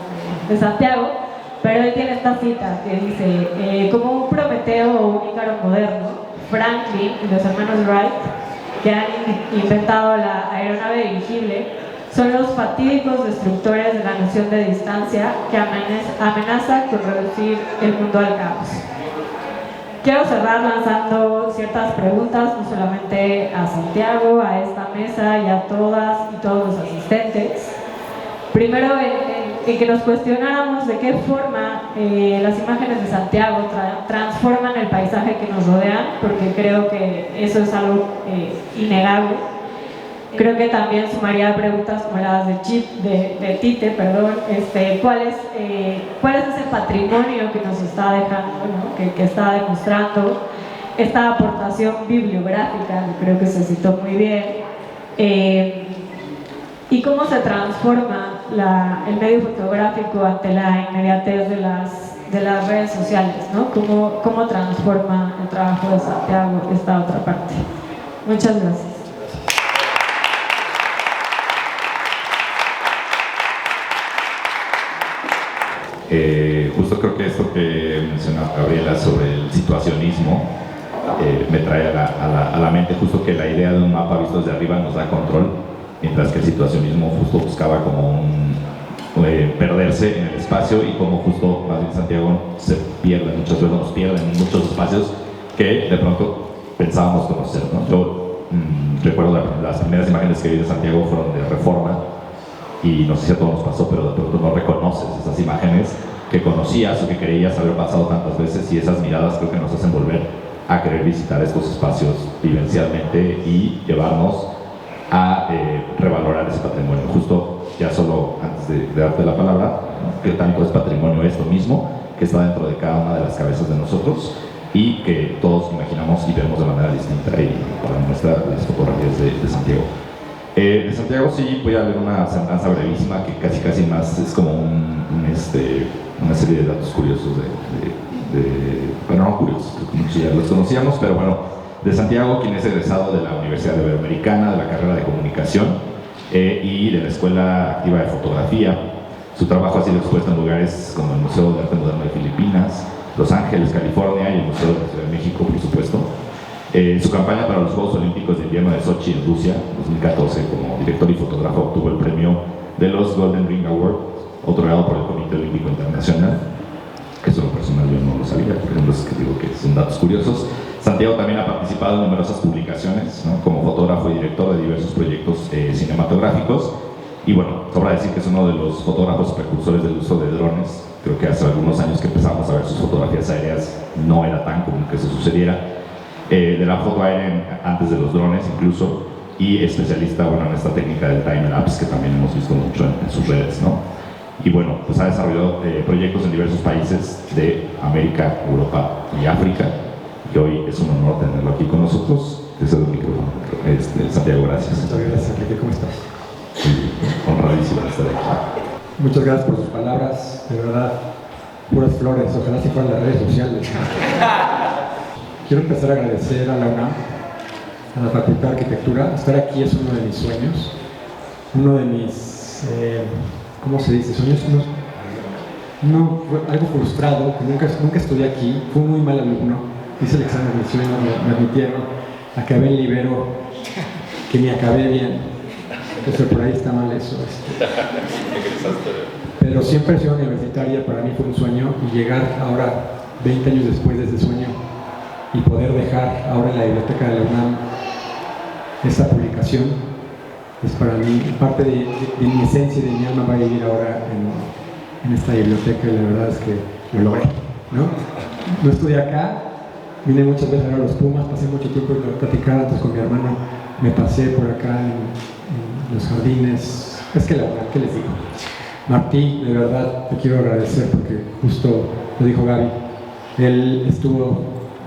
de Santiago, pero él tiene esta cita que dice, como un Prometeo o un Ícaro moderno, Franklin y los hermanos Wright, que han inventado la aeronave dirigible, son los fatídicos destructores de la noción de distancia que amenaza con reducir el mundo al caos. Quiero cerrar lanzando ciertas preguntas, no solamente a Santiago, a esta mesa y a todas y todos los asistentes. Primero, en que nos cuestionáramos de qué forma las imágenes de Santiago transforman el paisaje que nos rodea, porque creo que eso es algo innegable. Creo que también sumaría preguntas como las de Tite, ¿cuál es ese patrimonio que nos está dejando, ¿no? que está demostrando esta aportación bibliográfica, que creo que se citó muy bien, y cómo se transforma el medio fotográfico ante la inmediatez de las redes sociales, ¿no? Cómo transforma el trabajo de Santiago esta otra parte. Muchas gracias. Justo creo que esto que mencionaba Gabriela sobre el situacionismo me trae a la mente justo que la idea de un mapa visto desde arriba nos da control, mientras que el situacionismo justo buscaba como perderse en el espacio, y como justo más bien Santiago se pierde muchas veces, nos pierde en muchos espacios que de pronto pensábamos conocer, ¿no? Yo recuerdo las primeras imágenes que vi de Santiago fueron de Reforma, y no sé si a todos nos pasó, pero de pronto no reconoces esas imágenes que conocías o que creías haber pasado tantas veces, y esas miradas creo que nos hacen volver a querer visitar estos espacios vivencialmente y llevarnos a revalorar ese patrimonio. Justo ya solo antes de darte la palabra, ¿no? ¿Qué tanto es patrimonio esto mismo que está dentro de cada una de las cabezas de nosotros y que todos imaginamos y vemos de manera distinta? Y para muestra las fotografías de Santiago. De Santiago sí voy a leer una semblanza brevísima que casi más es como una serie de datos curiosos bueno, no curiosos, porque muchos ya los conocíamos, pero bueno, de Santiago, quien es egresado de la Universidad Iberoamericana, de la carrera de Comunicación y de la Escuela Activa de Fotografía. Su trabajo ha sido expuesto en lugares como el Museo de Arte Moderno de Filipinas, Los Ángeles, California, y el Museo de la Ciudad de México, por supuesto. Su campaña para los Juegos Olímpicos de Invierno de Sochi en Rusia, 2014, como director y fotógrafo, obtuvo el premio de los Golden Ring Awards, otorgado por el Comité Olímpico Internacional, que eso en lo personal yo no lo sabía, por ejemplo, es que digo que son datos curiosos. Santiago también ha participado en numerosas publicaciones, ¿no? Como fotógrafo y director de diversos proyectos cinematográficos, y bueno, sobra decir que es uno de los fotógrafos precursores del uso de drones. Creo que hace algunos años que empezamos a ver sus fotografías aéreas no era tan común que eso sucediera. De la foto aérea antes de los drones incluso, y especialista, bueno, en esta técnica del time-lapse que también hemos visto mucho en sus redes, ¿no? Y bueno, pues ha desarrollado proyectos en diversos países de América, Europa y África, y hoy es un honor tenerlo aquí con nosotros. Te cedo el micrófono. Santiago, gracias. Muchas gracias, Enrique. ¿Cómo estás? Sí, honradísimo de estar aquí. Muchas gracias por sus palabras, de verdad, puras flores, ojalá si fueran las redes sociales. Quiero empezar a agradecer a la UNAM, a la Facultad de Arquitectura. Estar aquí es uno de mis sueños, uno de mis, ¿cómo se dice? Sueños, no, algo frustrado, que nunca estudié aquí, fui un muy mal alumno, hice el examen de admisión, me admitieron, acabé en Libero, que ni acabé bien. Entonces por ahí está mal eso. Pero siempre he sido universitaria, para mí fue un sueño, y llegar ahora, 20 años después de ese sueño, y poder dejar ahora en la biblioteca de la UNAM esta publicación, es para mí parte de mi esencia y de mi alma. Va a vivir ahora en esta biblioteca, y la verdad es que lo logré, ¿no? No estudié acá, vine muchas veces a ver a los Pumas, pasé mucho tiempo platicando antes con mi hermano, me pasé por acá en los jardines. Es que la verdad, ¿qué les digo? Martí, de verdad te quiero agradecer, porque justo lo dijo Gaby, él estuvo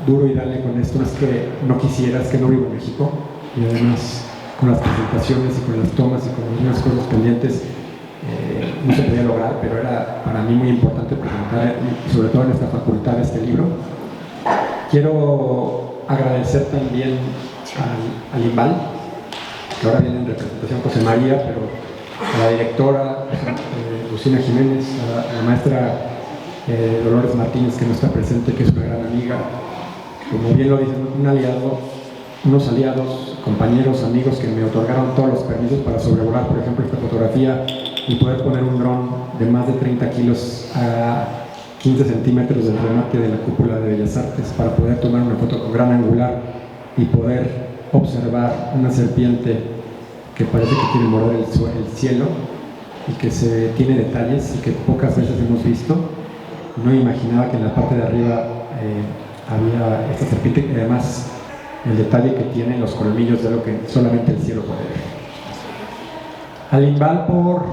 duro y dale con esto, no es que no quisieras, que no vivo en México, y además con las presentaciones y con las tomas y con algunas cosas pendientes no se podía lograr, pero era para mí muy importante presentar, sobre todo en esta facultad, este libro. Quiero agradecer también al IMBAL, que ahora viene en representación José María, pero a la directora Lucina Jiménez, a la maestra Dolores Martínez, que no está presente, que es una gran amiga, como bien lo dicen, unos aliados, compañeros, amigos que me otorgaron todos los permisos para sobrevolar, por ejemplo, esta fotografía y poder poner un dron de más de 30 kilos a 15 centímetros del remate de la cúpula de Bellas Artes, para poder tomar una foto con gran angular y poder observar una serpiente que parece que quiere morder el cielo, y que tiene detalles y que pocas veces hemos visto. No imaginaba que en la parte de arriba había esta serpiente, y además el detalle que tiene los colmillos de lo que solamente el cielo puede ver. Al IMBAL por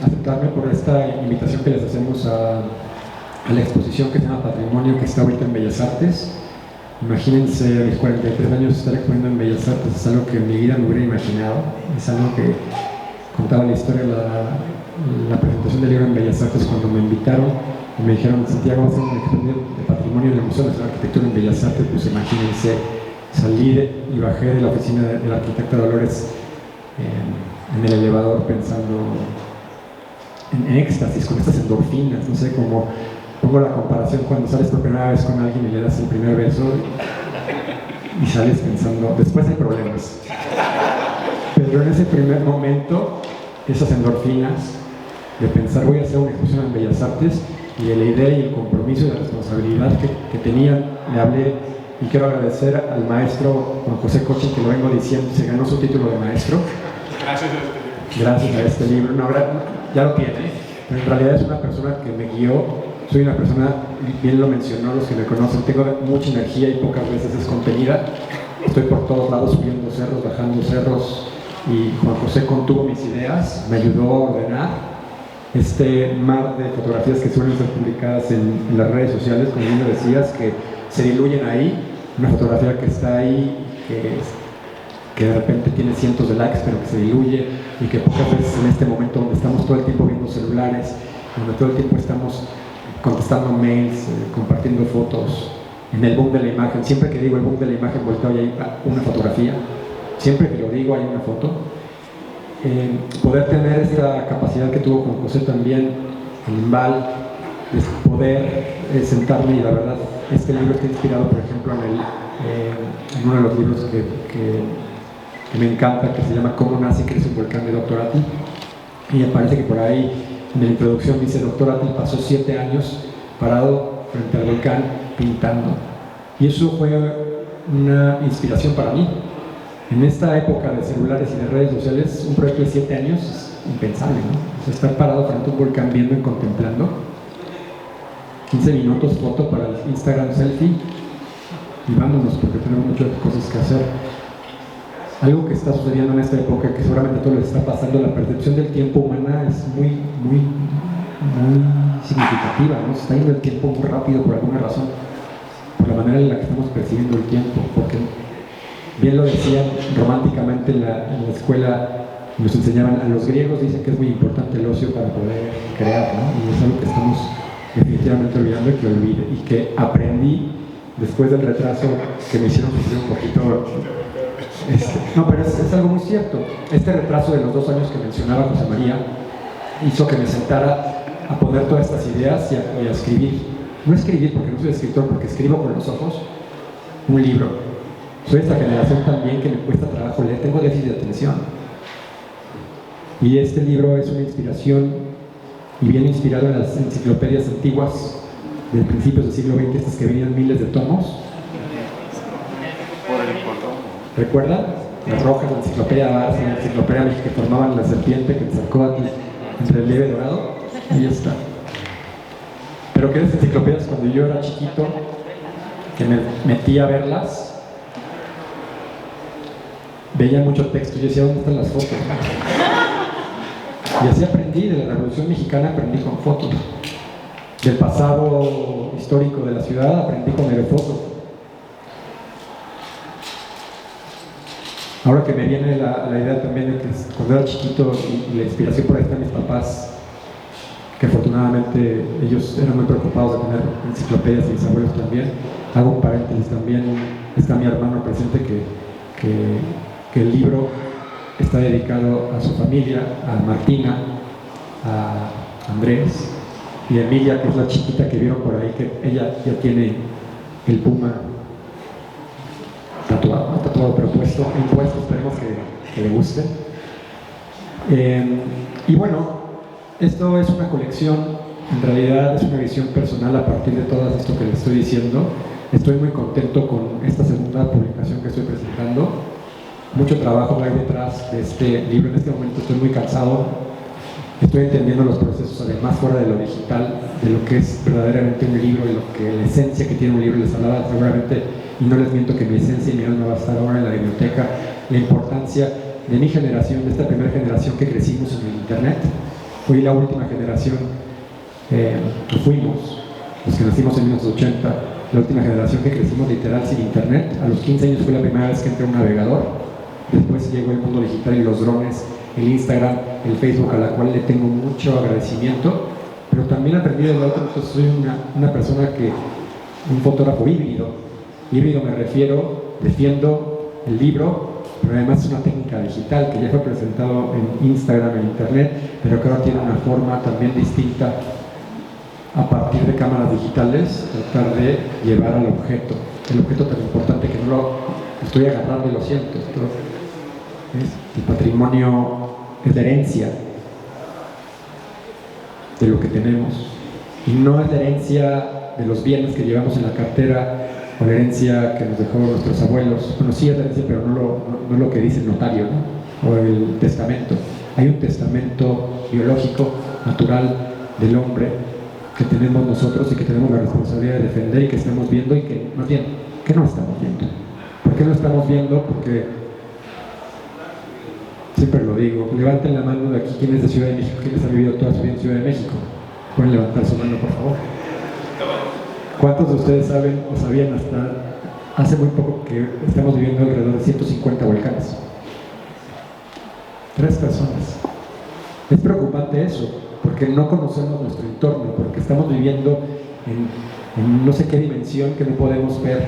aceptarme por esta invitación que les hacemos a la exposición que se llama Patrimonio, que está ahorita en Bellas Artes. Imagínense, a mis 43 años estar exponiendo en Bellas Artes, es algo que en mi vida me hubiera imaginado. Es algo que contaba la historia, la presentación del libro en Bellas Artes, cuando me invitaron y me dijeron: Santiago, va a hacer una exposición de patrimonio en el Museo Nacional de Arquitectura en Bellas Artes. Pues imagínense, salí y bajé de la oficina de la arquitecta Dolores en el elevador pensando en éxtasis, con estas endorfinas, no sé cómo. Pongo la comparación cuando sales por primera vez con alguien y le das el primer beso y sales pensando, después hay problemas. Pero en ese primer momento, esas endorfinas de pensar, voy a hacer una exposición en Bellas Artes, y de la idea y el compromiso y la responsabilidad que tenía, le hablé, y quiero agradecer al maestro Juan José Coche, que lo vengo diciendo, se ganó su título de maestro. Gracias a este libro. No, ya lo tiene, pero en realidad es una persona que me guió. Soy una persona, bien lo mencionó los que me conocen, tengo mucha energía y pocas veces es contenida. Estoy por todos lados, subiendo cerros, bajando cerros, y Juan José contuvo mis ideas, me ayudó a ordenar este mar de fotografías que suelen ser publicadas en las redes sociales, como bien lo decías, que se diluyen ahí. Una fotografía que está ahí, que de repente tiene cientos de likes, pero que se diluye, y que pocas veces en este momento donde estamos todo el tiempo viendo celulares, donde todo el tiempo estamos contestando mails, compartiendo fotos, en el boom de la imagen. Siempre que digo el boom de la imagen, volteo y hay una fotografía. Siempre que lo digo, hay una foto. Poder tener esta capacidad que tuvo Juan José también, el IMBAL, de poder sentarme, y la verdad, este libro está inspirado, por ejemplo, en uno de los libros que me encanta, que se llama Cómo nace y crece un volcán, de Dr. Atl. Y me parece que por ahí en la introducción dice: Dr. Atl pasó 7 años parado frente al volcán pintando. Y eso fue una inspiración para mí. En esta época de celulares y de redes sociales, un proyecto de 7 años es impensable, ¿no? O sea, estar parado frente a un volcán viendo y contemplando. 15 minutos, foto para el Instagram selfie, y vámonos, porque tenemos muchas cosas que hacer. algo que está sucediendo en esta época, que seguramente a todos les está pasando, la percepción del tiempo humana es muy significativa, ¿no? Se está yendo el tiempo muy rápido por alguna razón, por la manera en la que estamos percibiendo el tiempo, porque bien lo decían románticamente en la escuela, nos enseñaban, a los griegos dicen que es muy importante el ocio para poder crear, ¿no? Y es algo que estamos definitivamente olvidando y que olvide, y que aprendí después del retraso que me hicieron sufrir un poquito. No, pero es algo muy cierto. Este retraso de los 2 años que mencionaba José María hizo que me sentara a poner todas estas ideas y a escribir. No escribir porque no soy escritor, porque escribo con los ojos, un libro. Soy esta generación también que me cuesta trabajo leer, tengo déficit de atención. Y este libro es una inspiración, y viene inspirado en las enciclopedias antiguas de principios del siglo XX, estas que venían miles de tomos. ¿Recuerdan? Las rojas, la enciclopedia Barça, la enciclopedia México, que formaban la serpiente que sacó aquí entre el relieve dorado. Ahí está. Pero que esas enciclopedias, cuando yo era chiquito, que me metí a verlas, veía mucho texto. Yo decía, ¿dónde están las fotos? Y así aprendí. De la Revolución Mexicana aprendí con fotos. Del pasado histórico de la ciudad aprendí con fotos. Ahora que me viene la idea también de que cuando era chiquito y la inspiración por ahí están mis papás, que afortunadamente ellos eran muy preocupados de tener enciclopedias, y mis abuelos también. Hago un paréntesis también, está mi hermano presente que el libro está dedicado a su familia, a Martina, a Andrés y a Emilia, que es la chiquita que vieron por ahí, que ella ya tiene el puma tatuado, no tatuado, pero impuesto, esperemos que le guste. Y bueno, esto es una colección, en realidad es una visión personal a partir de todo esto que les estoy diciendo. Estoy muy contento con esta segunda publicación que estoy presentando. Mucho trabajo hay detrás de este libro. En este momento estoy muy cansado. Estoy entendiendo los procesos, además fuera de lo digital, de lo que es verdaderamente un libro, de lo que la esencia que tiene un libro. Les hablaba seguramente, y no les miento, que mi esencia y mi alma va a estar ahora en la biblioteca. La importancia de mi generación, de esta primera generación que crecimos en el internet. Fui la última generación que fuimos, los que nacimos en 1980, la última generación que crecimos literal sin internet. A los 15 años fue la primera vez que entré a un navegador. Después llegó el mundo digital y los drones, el Instagram, el Facebook, a la cual le tengo mucho agradecimiento, pero también aprendí de la otra. Entonces soy una persona un fotógrafo híbrido. Híbrido me refiero, defiendo el libro, pero además es una técnica digital que ya fue presentado en Instagram, en internet, pero que ahora tiene una forma también distinta a partir de cámaras digitales, tratar de llevar al objeto, el objeto tan importante que no lo estoy agarrando y lo siento. El patrimonio es la herencia de lo que tenemos, y no es la herencia de los bienes que llevamos en la cartera o la herencia que nos dejó nuestros abuelos. Bueno, sí es la herencia, pero no lo que dice el notario, ¿no? O el testamento. Hay un testamento biológico, natural del hombre que tenemos nosotros y que tenemos la responsabilidad de defender, y que estamos viendo y que no estamos viendo. ¿Por qué no estamos viendo? Porque siempre lo digo, levanten la mano de aquí quienes de Ciudad de México, quienes han vivido toda su vida en Ciudad de México. Pueden levantar su mano, por favor. ¿Cuántos de ustedes saben o sabían hasta hace muy poco que estamos viviendo alrededor de 150 volcanes? 3 personas. Es preocupante eso, porque no conocemos nuestro entorno, porque estamos viviendo en no sé qué dimensión que no podemos ver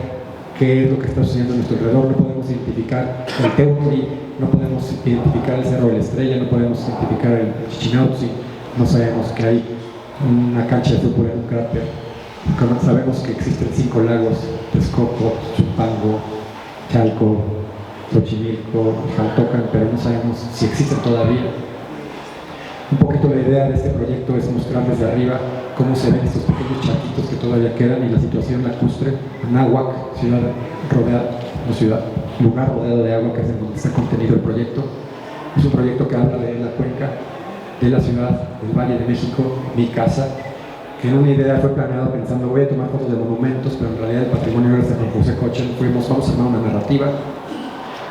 qué es lo que está sucediendo a nuestro alrededor. No podemos identificar el Teutri, no podemos identificar el Cerro de la Estrella, no podemos identificar el Chichinautzin, no sabemos que hay una cancha de fútbol en un cráter, sabemos que existen 5 lagos: Texcoco, Zumpango, Chalco, Xochimilco, Jaltocan, pero no sabemos si existen todavía. Un poquito la idea de este proyecto es mostrar desde arriba cómo se ven estos pequeños charquitos que todavía quedan, y la situación lacustre. Anáhuac, lugar rodeado de agua, que es en donde está contenido el proyecto. Es un proyecto que habla de la cuenca, de la ciudad, del Valle de México, mi casa, que en una idea fue planeado pensando, voy a tomar fotos de monumentos, pero en realidad el patrimonio era de San José Cochen. Vamos a armar una narrativa.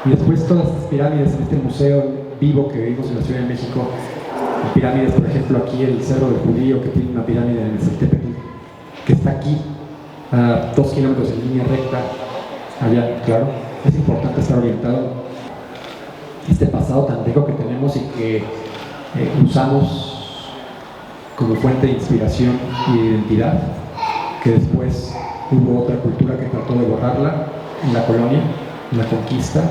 Y después todas estas pirámides en este museo vivo que vimos en la Ciudad de México, pirámides, por ejemplo, aquí el Cerro del Judío, que tiene una pirámide en el Nezaltépetl, que está aquí, a 2 kilómetros en línea recta, allá, claro, es importante estar orientado. Este pasado tan rico que tenemos y que usamos como fuente de inspiración y de identidad, que después hubo otra cultura que trató de borrarla en la colonia, en la conquista,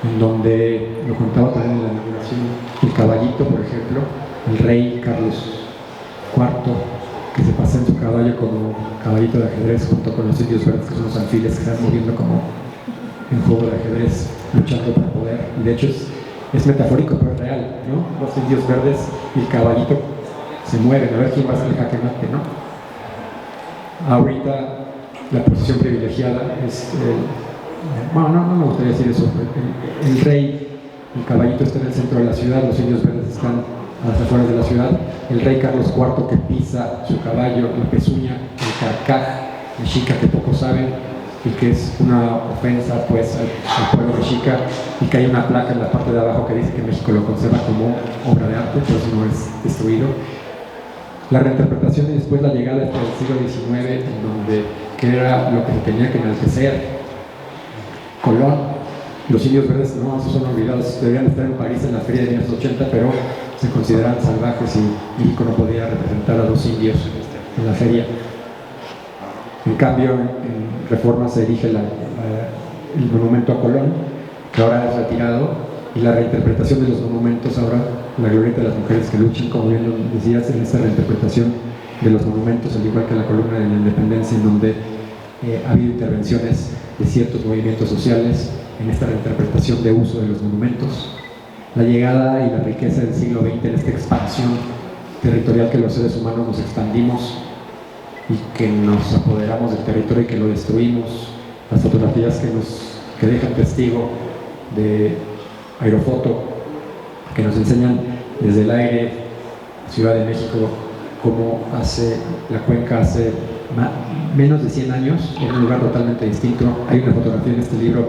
en donde lo contaba también en la inauguración, el caballito, por ejemplo, el rey Carlos IV, que se pasea en su caballo como caballito de ajedrez junto con los indios verdes, que son los alfiles que se van moviendo como en juego de ajedrez, luchando por poder. Y de hecho es metafórico, pero es real, ¿no? Los indios verdes y el caballito se mueven, a ver quién va a ser el jaque mate, ¿no? Ahorita la posición privilegiada es bueno, no me gustaría decir eso. El rey, el caballito está en el centro de la ciudad, los indios verdes están a las afueras de la ciudad. El rey Carlos IV que pisa su caballo, la pezuña, el carcaj mexica que pocos saben y que es una ofensa pues al pueblo mexica, y que hay una placa en la parte de abajo que dice que México lo conserva como obra de arte, pero eso no es destruido. La reinterpretación y después la llegada hasta el siglo XIX, en donde que era lo que se tenía que enaltecer. Colón, los indios verdes no, esos son olvidados, deberían estar en París en la feria de 1980, pero se consideran salvajes y México no podía representar a los indios en la feria. En cambio, en Reforma se erige el monumento a Colón, que ahora es retirado, y la reinterpretación de los monumentos ahora, la glorieta de las mujeres que luchan, como bien lo decías, en esta reinterpretación de los monumentos, al igual que la columna de la Independencia, en donde ha habido intervenciones de ciertos movimientos sociales en esta reinterpretación de uso de los monumentos. La llegada y la riqueza del siglo XX en esta expansión territorial que los seres humanos nos expandimos y que nos apoderamos del territorio y que lo destruimos. Las fotografías que dejan testigo de aerofoto, que nos enseñan desde el aire Ciudad de México cómo la cuenca hace menos de 100 años en un lugar totalmente distinto. Hay una fotografía en este libro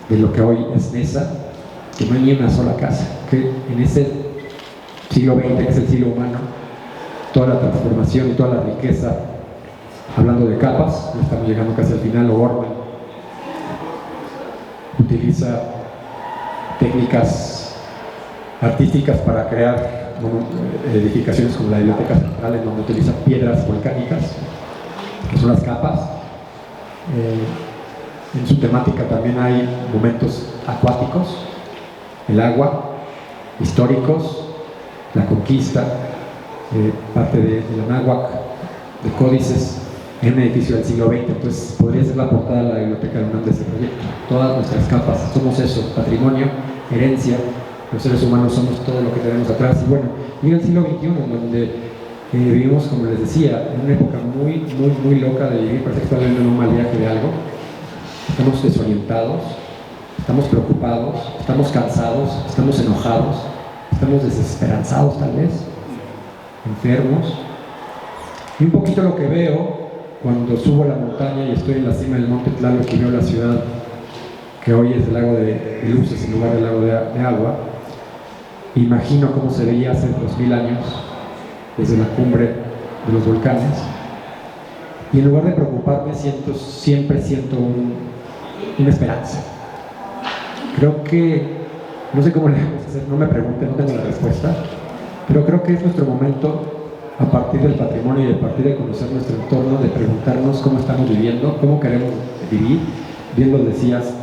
de lo que hoy es Nesa, que no hay ni una sola casa, que en ese siglo XX, que es el siglo humano, toda la transformación y toda la riqueza, hablando de capas, estamos llegando casi al final. O'Gorman utiliza técnicas artísticas para crear edificaciones como la Biblioteca Central, en donde utiliza piedras volcánicas, que son las capas. En su temática también hay momentos acuáticos, el agua, históricos, la conquista, parte de la náhuatl, de códices, en un edificio del siglo XX. Entonces podría ser la portada de la Biblioteca de UNAM de ese proyecto. Todas nuestras capas, somos eso, patrimonio, herencia. Los seres humanos somos todo lo que tenemos atrás. Y bueno, llega el siglo XXI, en donde vivimos, como les decía, en una época muy loca de vivir. Parece que está viviendo en un mal viaje de algo. Estamos desorientados, estamos preocupados, estamos cansados, estamos enojados, estamos desesperanzados tal vez, enfermos. Y un poquito lo que veo cuando subo a la montaña y estoy en la cima del monte Tlaloc y veo la ciudad, que hoy es el lago de luces en lugar del lago de agua. Imagino cómo se veía hace 2000 años desde la cumbre de los volcanes, y en lugar de preocuparme siempre siento una esperanza. Creo que, no sé cómo le vamos a hacer, no me pregunten, no tengo la respuesta, pero creo que es nuestro momento, a partir del patrimonio y a partir de conocer nuestro entorno, de preguntarnos cómo estamos viviendo, cómo queremos vivir. Bien lo decías,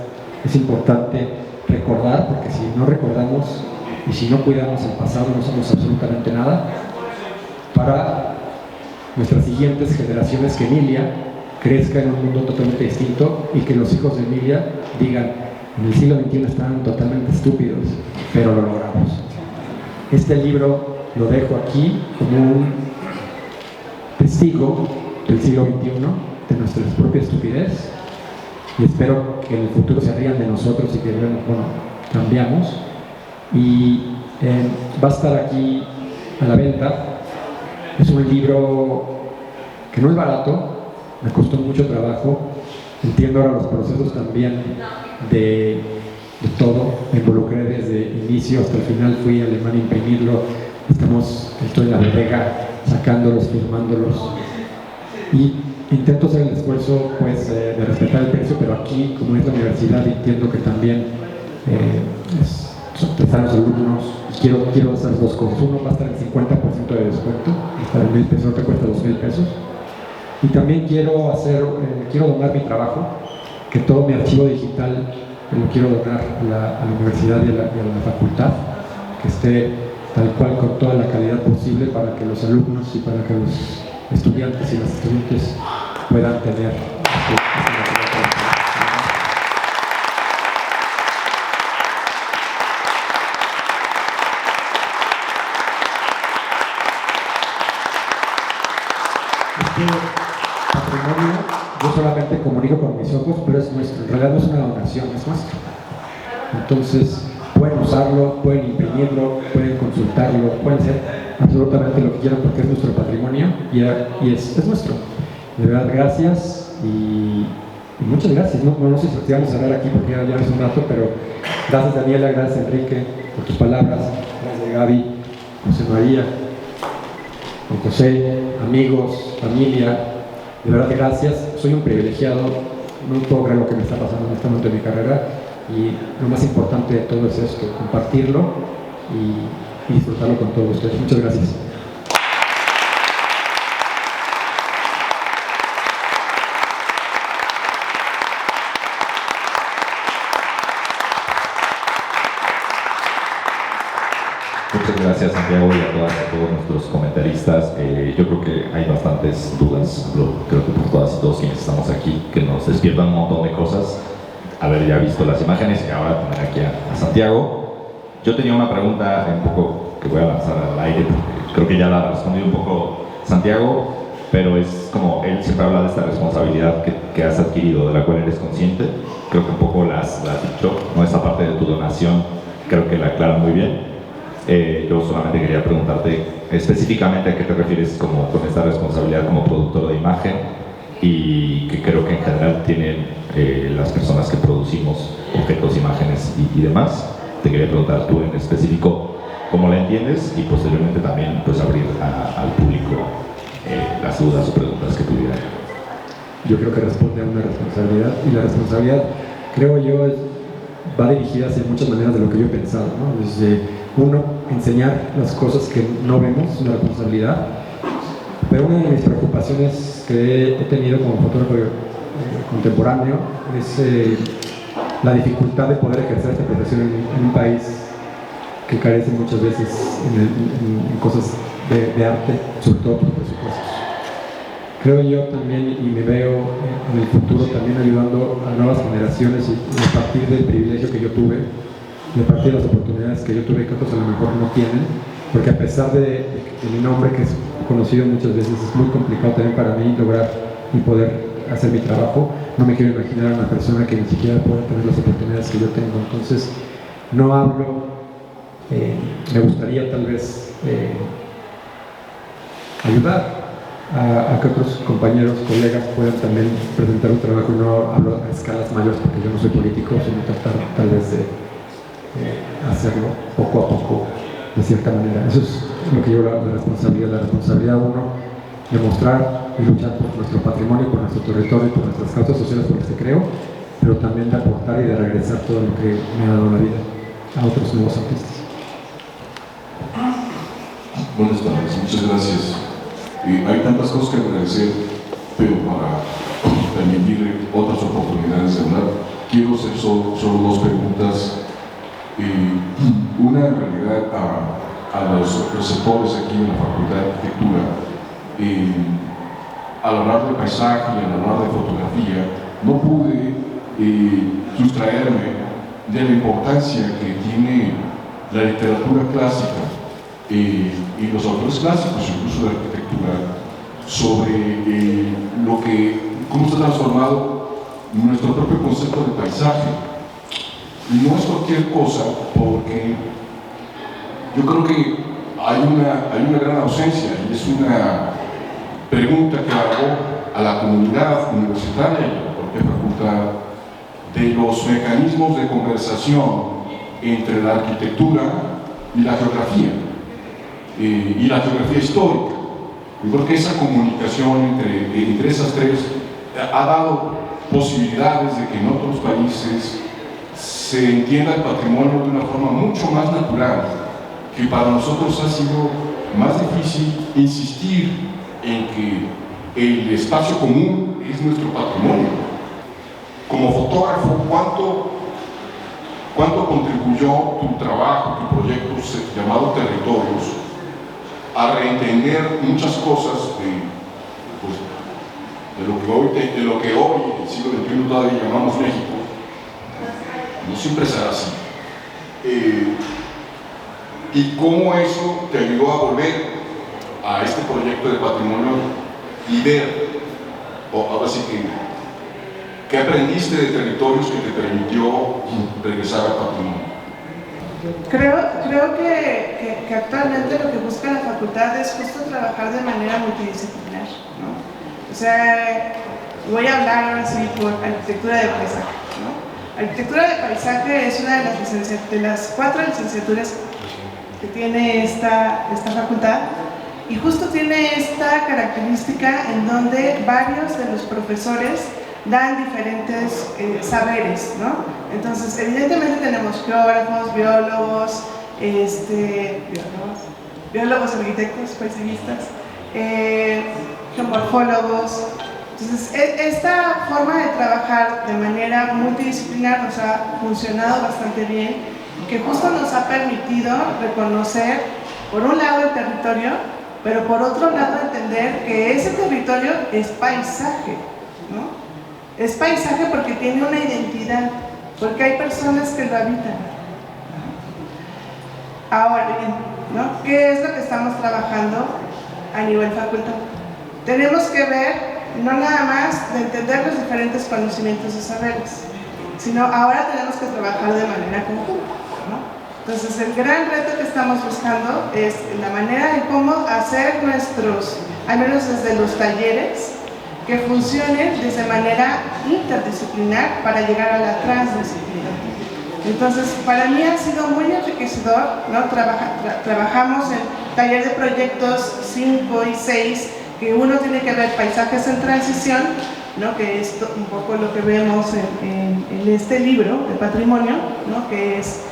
es importante recordar, porque si no recordamos y si no cuidamos el pasado, no somos absolutamente nada. Para nuestras siguientes generaciones, que Emilia crezca en un mundo totalmente distinto y que los hijos de Emilia digan: en el siglo XXI estaban totalmente estúpidos, pero lo logramos. Este libro lo dejo aquí como un testigo del siglo XXI, de nuestra propia estupidez, y espero que en el futuro se rían de nosotros y que bueno, cambiamos. Y va a estar aquí a la venta. Es un libro que no es barato, me costó mucho trabajo, entiendo ahora los procesos también de todo, me involucré desde inicio hasta el final, fui a Alemania a imprimirlo, estoy en la bodega sacándolos, firmándolos y intento hacer el esfuerzo pues, de respetar el precio, pero aquí, como es la universidad, entiendo que también están los alumnos, quiero hacer dos cosas. Uno, va a estar en 50% de descuento, está en 1,000 pesos, no te cuesta 2,000 pesos. Y también quiero donar mi trabajo, que todo mi archivo digital lo quiero donar a la universidad y a la facultad, que esté tal cual con toda la calidad posible para que los alumnos y para que los estudiantes y las estudiantes puedan tener patrimonio. Yo solamente comunico con mis ojos, pero es nuestro. En realidad no es una donación, es nuestro. Entonces, pueden usarlo, pueden imprimirlo, pueden consultarlo, pueden hacer absolutamente lo que quieran porque es nuestro patrimonio y es nuestro. De verdad, gracias y muchas gracias. No sé si vamos a hablar aquí porque ya es un rato, pero gracias Daniela, gracias Enrique por tus palabras, gracias Gaby, José María, José, amigos, familia, de verdad gracias. Soy un privilegiado, no puedo creer lo que me está pasando en este momento de mi carrera y lo más importante de todo es esto, compartirlo y disfrutarlo con todos ustedes. Muchas gracias. Muchas gracias Santiago y a todos nuestros comentaristas. Yo creo que hay bastantes dudas, creo que por todas y todos quienes estamos aquí, que nos despiertan un montón de cosas. Haber ya visto las imágenes y ahora tener aquí a Santiago. Yo tenía una pregunta un poco que voy a lanzar al aire, porque creo que ya la respondió un poco Santiago, pero es como él siempre habla de esta responsabilidad que has adquirido, de la cual eres consciente. Creo que un poco la has dicho, ¿no? Esa parte de tu donación creo que la aclara muy bien. Yo solamente quería preguntarte específicamente a qué te refieres con esta responsabilidad como productor de imagen y que creo que en general tienen las personas que producimos objetos, imágenes y demás. Te quería preguntar tú en específico cómo la entiendes y posteriormente también pues abrir al público las dudas o preguntas que tuvieran. Yo creo que responde a una responsabilidad y la responsabilidad, creo yo, va dirigida hacia muchas maneras de lo que yo he pensado, ¿no? Desde uno, enseñar las cosas que no vemos, una responsabilidad, pero una de mis preocupaciones que he tenido como fotógrafo contemporáneo es la dificultad de poder ejercer esta profesión en un país que carece muchas veces en cosas de arte, sobre todo por presupuestos. Creo yo también, y me veo en el futuro también ayudando a nuevas generaciones y a partir del privilegio que yo tuve, y a partir de las oportunidades que yo tuve que otros a lo mejor no tienen, porque a pesar de mi nombre, que es conocido muchas veces, es muy complicado también para mí lograr y poder hacer mi trabajo. No me quiero imaginar a una persona que ni siquiera pueda tener las oportunidades que yo tengo. Entonces, no hablo, me gustaría tal vez ayudar a que otros compañeros, colegas puedan también presentar un trabajo, y no hablo a escalas mayores porque yo no soy político, sino tratar tal vez de hacerlo poco a poco, de cierta manera. Eso es lo que yo la responsabilidad uno, demostrar y luchar por nuestro patrimonio, por nuestro territorio, por nuestras causas sociales por las que creo, pero también de aportar y de regresar todo lo que me ha dado la vida a otros nuevos artistas. Buenas tardes, muchas gracias. Hay tantas cosas que agradecer, pero para permitir otras oportunidades de hablar, quiero hacer solo dos preguntas. Una en realidad a los sectores aquí en la Facultad de Arquitectura. Al hablar de paisaje y al hablar de fotografía, no pude sustraerme de la importancia que tiene la literatura clásica y los autores clásicos, incluso de arquitectura, sobre cómo se ha transformado nuestro propio concepto de paisaje. No es cualquier cosa, porque yo creo que hay una gran ausencia, y es una pregunta que hago a la comunidad universitaria y a la propia facultad, de los mecanismos de conversación entre la arquitectura y la geografía histórica. Yo creo que esa comunicación entre esas tres ha dado posibilidades de que en otros países se entienda el patrimonio de una forma mucho más natural, que para nosotros ha sido más difícil insistir en que el espacio común es nuestro patrimonio. Como fotógrafo, ¿cuánto contribuyó tu trabajo, tu proyecto llamado Territorios, a reentender muchas cosas de lo que hoy, en el siglo XXI, todavía llamamos México? No siempre será así. Y cómo eso te ayudó a volver a este proyecto de patrimonio y ver, ahora sí que, ¿qué aprendiste de Territorios que te permitió regresar al patrimonio? Creo que actualmente lo que busca la facultad es justo trabajar de manera multidisciplinar, ¿no? O sea, voy a hablar ahora sí por arquitectura de paisaje, ¿no? Arquitectura de paisaje es una de las 4 licenciaturas que tiene esta facultad, y justo tiene esta característica en donde varios de los profesores dan diferentes saberes, ¿no? Entonces, evidentemente tenemos geógrafos, biólogos, arquitectos, paisajistas, geomorfólogos. Entonces, esta forma de trabajar de manera multidisciplinar nos ha funcionado bastante bien, que justo nos ha permitido reconocer, por un lado, el territorio, pero por otro lado, entender que ese territorio es paisaje, ¿no? Es paisaje porque tiene una identidad, porque hay personas que lo habitan. Ahora bien, ¿no? ¿Qué es lo que estamos trabajando a nivel facultad? Tenemos que ver, no nada más de entender los diferentes conocimientos y saberes, sino ahora tenemos que trabajar de manera conjunta, ¿no? Entonces, el gran reto que estamos buscando es la manera de cómo hacer nuestros, al menos desde los talleres, que funcionen de manera interdisciplinar para llegar a la transdisciplina. Entonces, para mí ha sido muy enriquecedor, ¿no? Trabajamos en taller de proyectos 5 y 6, que uno tiene que ver paisajes en transición, ¿no? Que es un poco lo que vemos en este libro de patrimonio, ¿no? Que es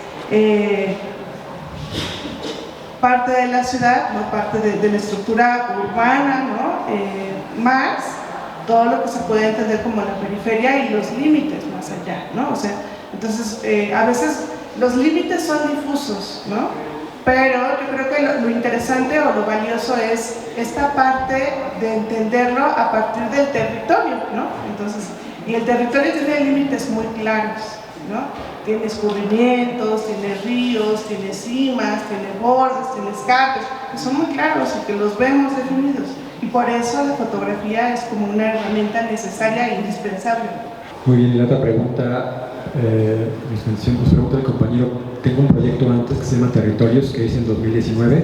parte de la ciudad, ¿no? Parte de la estructura urbana, ¿no? Más todo lo que se puede entender como la periferia y los límites más allá, ¿no? O sea, entonces, a veces los límites son difusos, ¿no? Pero yo creo que lo interesante o lo valioso es esta parte de entenderlo a partir del territorio, ¿no? Entonces, y el territorio tiene límites muy claros, ¿no? Tiene escurrimientos, tiene ríos, tiene cimas, tiene bordes, tiene escarpes, que son muy claros y que los vemos definidos. Y por eso la fotografía es como una herramienta necesaria e indispensable. Muy bien, y la otra pregunta, nos pregunta el compañero, tengo un proyecto antes que se llama Territorios, que hice en 2019,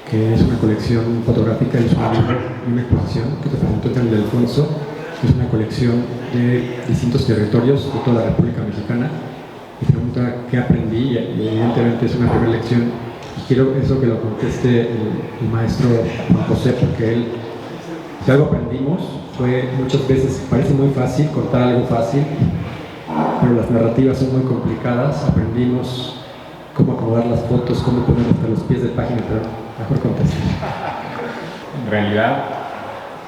que es una colección fotográfica, es una exposición que te presentó en el de Alfonso, que es una colección de distintos territorios de toda la República Mexicana. Y pregunta qué aprendí, y evidentemente es una primera lección, y quiero eso que lo conteste el maestro Juan José, porque él, si algo aprendimos, fue muchas veces, parece muy fácil contar algo fácil, pero las narrativas son muy complicadas. Aprendimos cómo acomodar las fotos, cómo poner hasta los pies de página, pero mejor contestar. En realidad,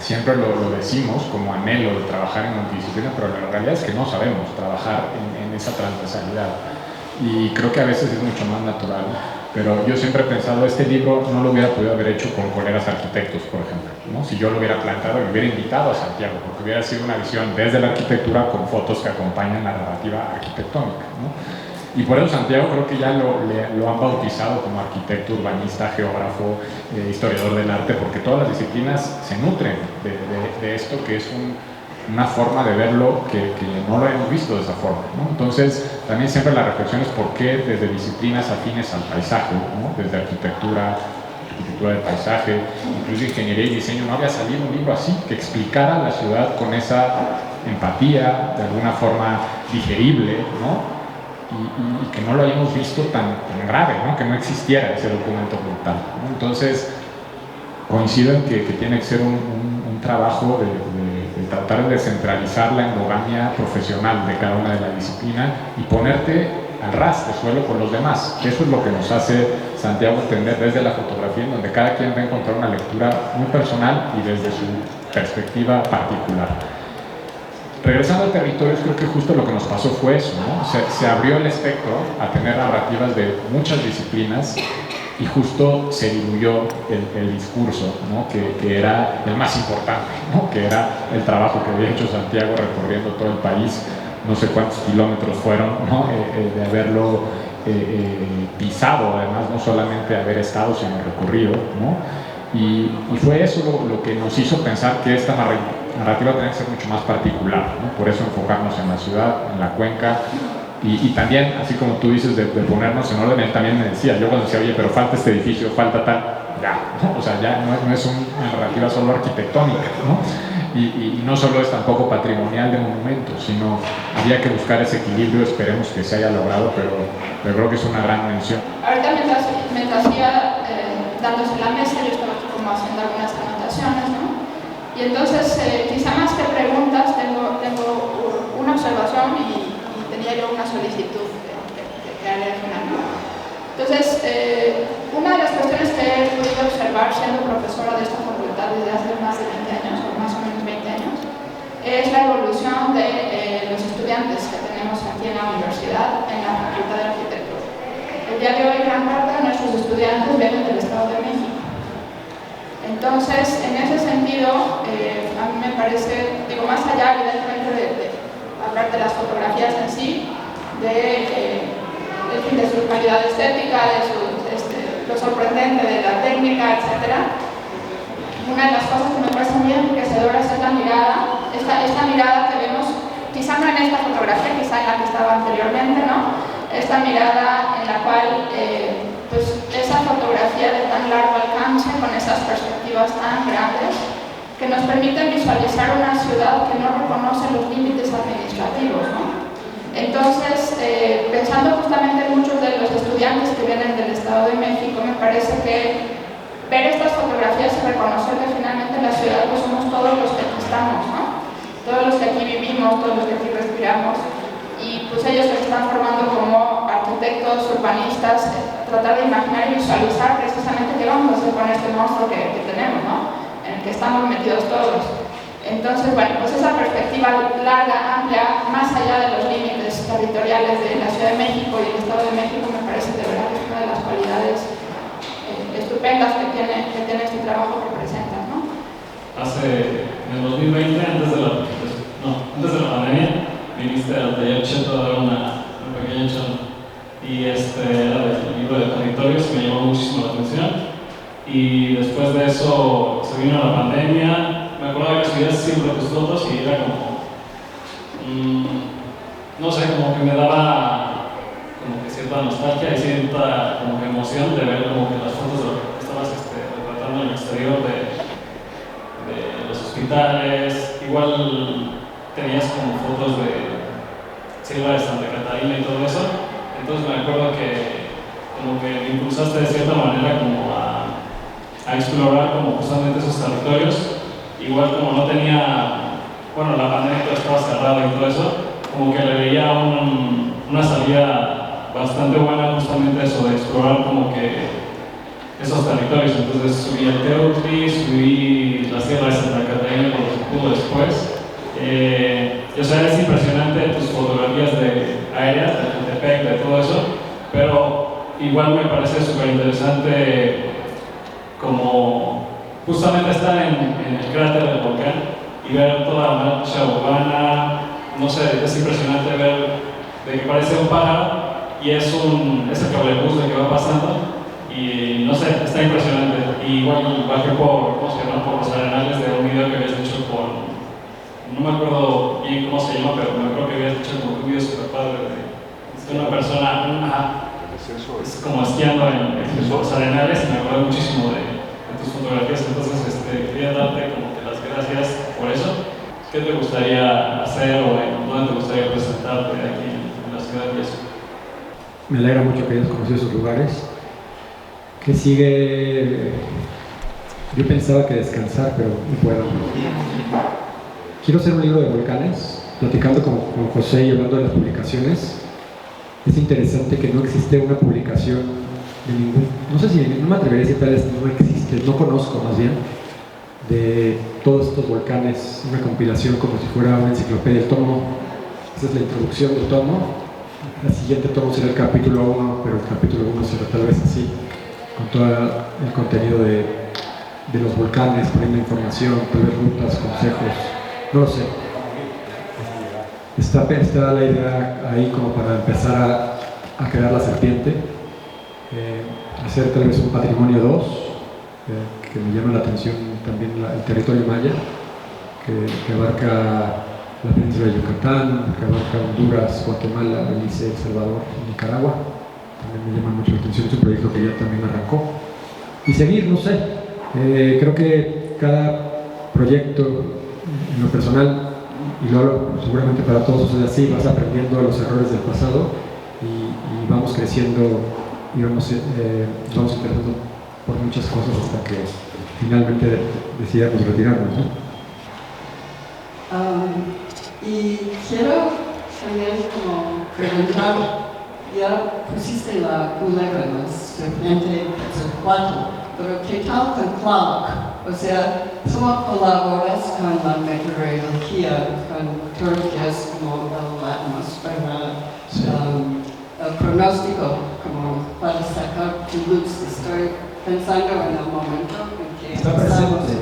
siempre lo decimos como anhelo de trabajar en multidisciplina, pero la realidad es que no sabemos trabajar en esa transversalidad. Y creo que a veces es mucho más natural. Pero yo siempre he pensado, este libro no lo hubiera podido haber hecho con colegas arquitectos, por ejemplo, ¿no? Si yo lo hubiera planteado, me hubiera invitado a Santiago, porque hubiera sido una visión desde la arquitectura con fotos que acompañan la narrativa arquitectónica, ¿no? Y por eso Santiago creo que ya lo han bautizado como arquitecto, urbanista, geógrafo, historiador del arte, porque todas las disciplinas se nutren de esto, que es una forma de verlo que no lo hemos visto de esa forma, ¿no? Entonces, también siempre la reflexión es por qué desde disciplinas afines al paisaje, ¿no? Desde arquitectura de paisaje, incluso ingeniería y diseño, no había salido un libro así, que explicara la ciudad con esa empatía, de alguna forma digerible, ¿no? Y que no lo hayamos visto tan grave, ¿no? Que no existiera ese documento como tal, ¿no? Entonces, coincido en que tiene que ser un trabajo de tratar de descentralizar la endogamia profesional de cada una de las disciplinas y ponerte al ras de suelo con los demás. Eso es lo que nos hace Santiago entender desde la fotografía, en donde cada quien va a encontrar una lectura muy personal y desde su perspectiva particular. Regresando a territorios, creo que justo lo que nos pasó fue eso, ¿no? Se abrió el espectro a tener narrativas de muchas disciplinas y justo se diluyó el discurso, ¿no? que era el más importante, ¿no? Que era el trabajo que había hecho Santiago recorriendo todo el país, no sé cuántos kilómetros fueron, ¿no? De haberlo pisado, además, no solamente haber estado, sino recorrido, ¿no? Y fue eso lo que nos hizo pensar que esta narrativa tenía que ser mucho más particular, ¿no? Por eso enfocarnos en la ciudad, en la cuenca, y también, así como tú dices, de ponernos en orden. Él también me decía, yo cuando decía, oye, pero falta este edificio, falta tal, ya, ¿no? O sea, ya no es una narrativa solo arquitectónica, ¿no? Y no solo es tampoco patrimonial de monumentos, sino había que buscar ese equilibrio. Esperemos que se haya logrado, pero creo que es una gran mención. Ahorita mientras iba dándose la mesa, yo estaba aquí como haciendo algunas anotaciones, ¿no? Y entonces, quizá más que preguntas, tengo una observación y tenía yo una solicitud que haré al final, ¿no? Entonces, una de las cuestiones que he podido observar siendo profesora de esta facultad desde hace más de 20 años, o más o menos 20 años, es la evolución de los estudiantes que tenemos aquí en la universidad, en la Facultad de Arquitectura. El día de hoy, gran parte de nuestros estudiantes vienen del Estado de México. Entonces, en ese sentido, a mí me parece, digo, más allá, evidentemente, de hablar de las fotografías en sí, de su calidad estética, de lo sorprendente de la técnica, etc. Una de las cosas que me parece muy enriquecedoras es la mirada, esta mirada que vemos, quizá no en esta fotografía, quizá en la que estaba anteriormente, ¿no? Esta mirada en la cual pues esa fotografía de tan largo alcance, con esas perspectivas tan grandes, que nos permiten visualizar una ciudad que no reconoce los límites administrativos, ¿no? Entonces, pensando justamente en muchos de los estudiantes que vienen del Estado de México, me parece que ver estas fotografías y reconocer que finalmente la ciudad pues somos todos los que aquí estamos, ¿no? Todos los que aquí vivimos, todos los que aquí respiramos, y pues ellos que se están formando como arquitectos, urbanistas, tratar de imaginar y visualizar precisamente qué vamos a hacer con este monstruo que tenemos, ¿no? En el que estamos metidos todos. Entonces, bueno, pues esa perspectiva larga, amplia, más allá de los límites territoriales de la Ciudad de México y el Estado de México, me parece de verdad que es una de las cualidades estupendas que tiene este trabajo que presentas, ¿no? En el 2020, antes de la pandemia, viniste al taller Cheto a dar una pequeña charla, y era del libro de territorios, que me llamó muchísimo la atención, y después de eso se vino la pandemia. Me acuerdo que subías siempre tus fotos y era como, no sé, como que me daba como que cierta nostalgia y cierta como que emoción de ver como que las fotos de lo que estabas retratando en el exterior de los hospitales. Igual tenías como fotos de Sierra de Santa Catarina y todo eso. Entonces me acuerdo que como que me impulsaste de cierta manera como a explorar como justamente esos territorios. Igual como no tenía, bueno, la pandemia todo estaba cerrado y todo eso, como que le veía una salida bastante buena justamente eso de explorar como que esos territorios. Entonces subí el Teutli, subí la Sierra de Santa Catarina por lo que pudo después. O sea, es impresionante tus fotografías aéreas, de Jutepec, de todo eso, pero igual me parece súper interesante como justamente estar en el cráter del volcán y ver toda la marcha urbana. No sé, es impresionante ver de que parece un pájaro y es el cablebús de que va pasando, y no sé, está impresionante. Y igual bajé por los arenales de un video que habías hecho no me acuerdo bien cómo se llama, pero me acuerdo que habías hecho como un video super padre de una persona es como esquiando en los arenales, y me acuerdo muchísimo de tus fotografías. Entonces quería darte como que las gracias por eso. ¿Qué ¿qué te gustaría hacer o en dónde te gustaría presentarte aquí en la ciudad de Yeso? Me alegra mucho que hayas conocido esos lugares. ¿Qué sigue? Yo pensaba que descansar, pero no puedo. Quiero hacer un libro de volcanes, platicando con José y hablando de las publicaciones. Es interesante que no existe una publicación de ningún, no sé si, no me atrevería a decir tal vez no existe, no conozco más bien, de todos estos volcanes, una compilación como si fuera una enciclopedia. El tomo, esa es la introducción del tomo. El siguiente tomo será el capítulo 1, pero el capítulo 1 será tal vez así, con todo el contenido de los volcanes, poniendo información, tal vez rutas, consejos, no lo sé. Está la idea ahí como para empezar a crear la serpiente, hacer tal vez un patrimonio 2, que me llama la atención también el territorio maya, que abarca la península de Yucatán, que abarca Honduras, Guatemala, Belice, El Salvador y Nicaragua. También me llama mucho la atención, es un proyecto que ya también arrancó. Y seguir, no sé, creo que cada proyecto en lo personal, y lo hablo seguramente para todos es así, vas aprendiendo de los errores del pasado y vamos creciendo y vamos interesando por muchas cosas hasta que finalmente decidamos retirarnos, ¿no? Y quiero también como preguntar, ya pusiste la culebra, la serpiente, el 4, pero ¿qué tal con Tlaloc? O sea, ¿cómo colaboras con la meteorología, con turcas como el Atmos para el pronóstico, como para sacar tu luz? Estoy pensando en el momento en que está presente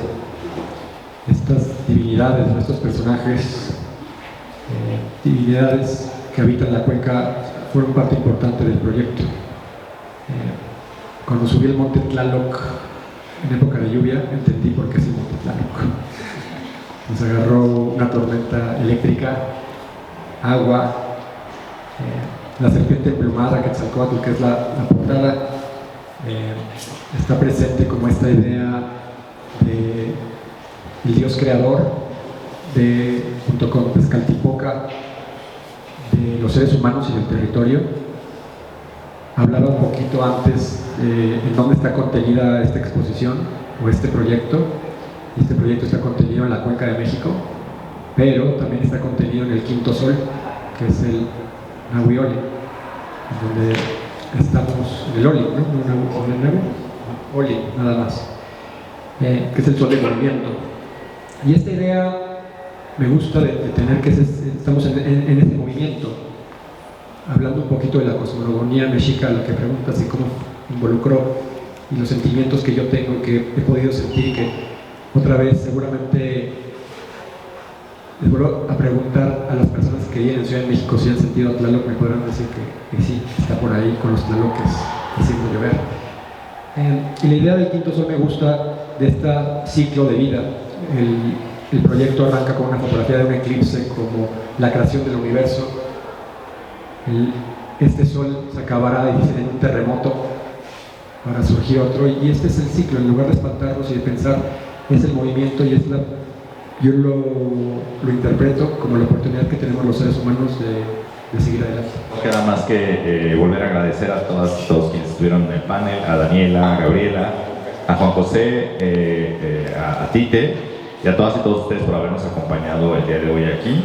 estas divinidades, estos personajes, divinidades que habitan la cuenca, fueron parte importante del proyecto. Cuando subí el monte Tlaloc en época de lluvia, entendí por qué es el monte Tlaloc. Nos agarró una tormenta eléctrica, agua, la serpiente emplumada, Quetzalcóatl, que es la portada, está presente como esta idea de el Dios creador, junto con Tezcatlipoca, de los seres humanos y del territorio. Hablaba un poquito antes en dónde está contenida esta exposición o este proyecto. Este proyecto está contenido en la Cuenca de México, pero también está contenido en el Quinto Sol, que es el Nahui Oli, donde estamos en el Oli, ¿no? ¿No en el Nahui? Oli, nada más, que es el sol de movimiento. Y esta idea me gusta de tener que estamos en ese movimiento, hablando un poquito de la cosmogonía mexica, la que preguntas y cómo involucró y los sentimientos que yo tengo, que he podido sentir, que otra vez seguramente les vuelvo a preguntar a las personas que viven en Ciudad de México si han sentido a Tlaloc, me podrán decir que sí, está por ahí con los tlaloques haciendo llover. Y la idea del Quinto Sol me gusta de este ciclo de vida. El proyecto arranca con una fotografía de un eclipse como la creación del universo. Este sol se acabará en un terremoto para surgir otro, y este es el ciclo. En lugar de espantarnos y de pensar, es el movimiento y yo lo interpreto como la oportunidad que tenemos los seres humanos de seguir adelante. No queda más que volver a agradecer a todos quienes estuvieron en el panel, a Daniela, a Gabriela, a Juan José, a Tite y a todas y todos ustedes por habernos acompañado el día de hoy aquí.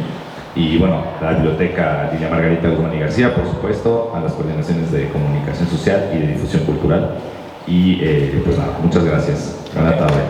Y bueno, la Biblioteca Lilia Margarita Guzmán y García, por supuesto, a las coordinaciones de comunicación social y de difusión cultural. Y pues nada, muchas gracias. Buena tarde.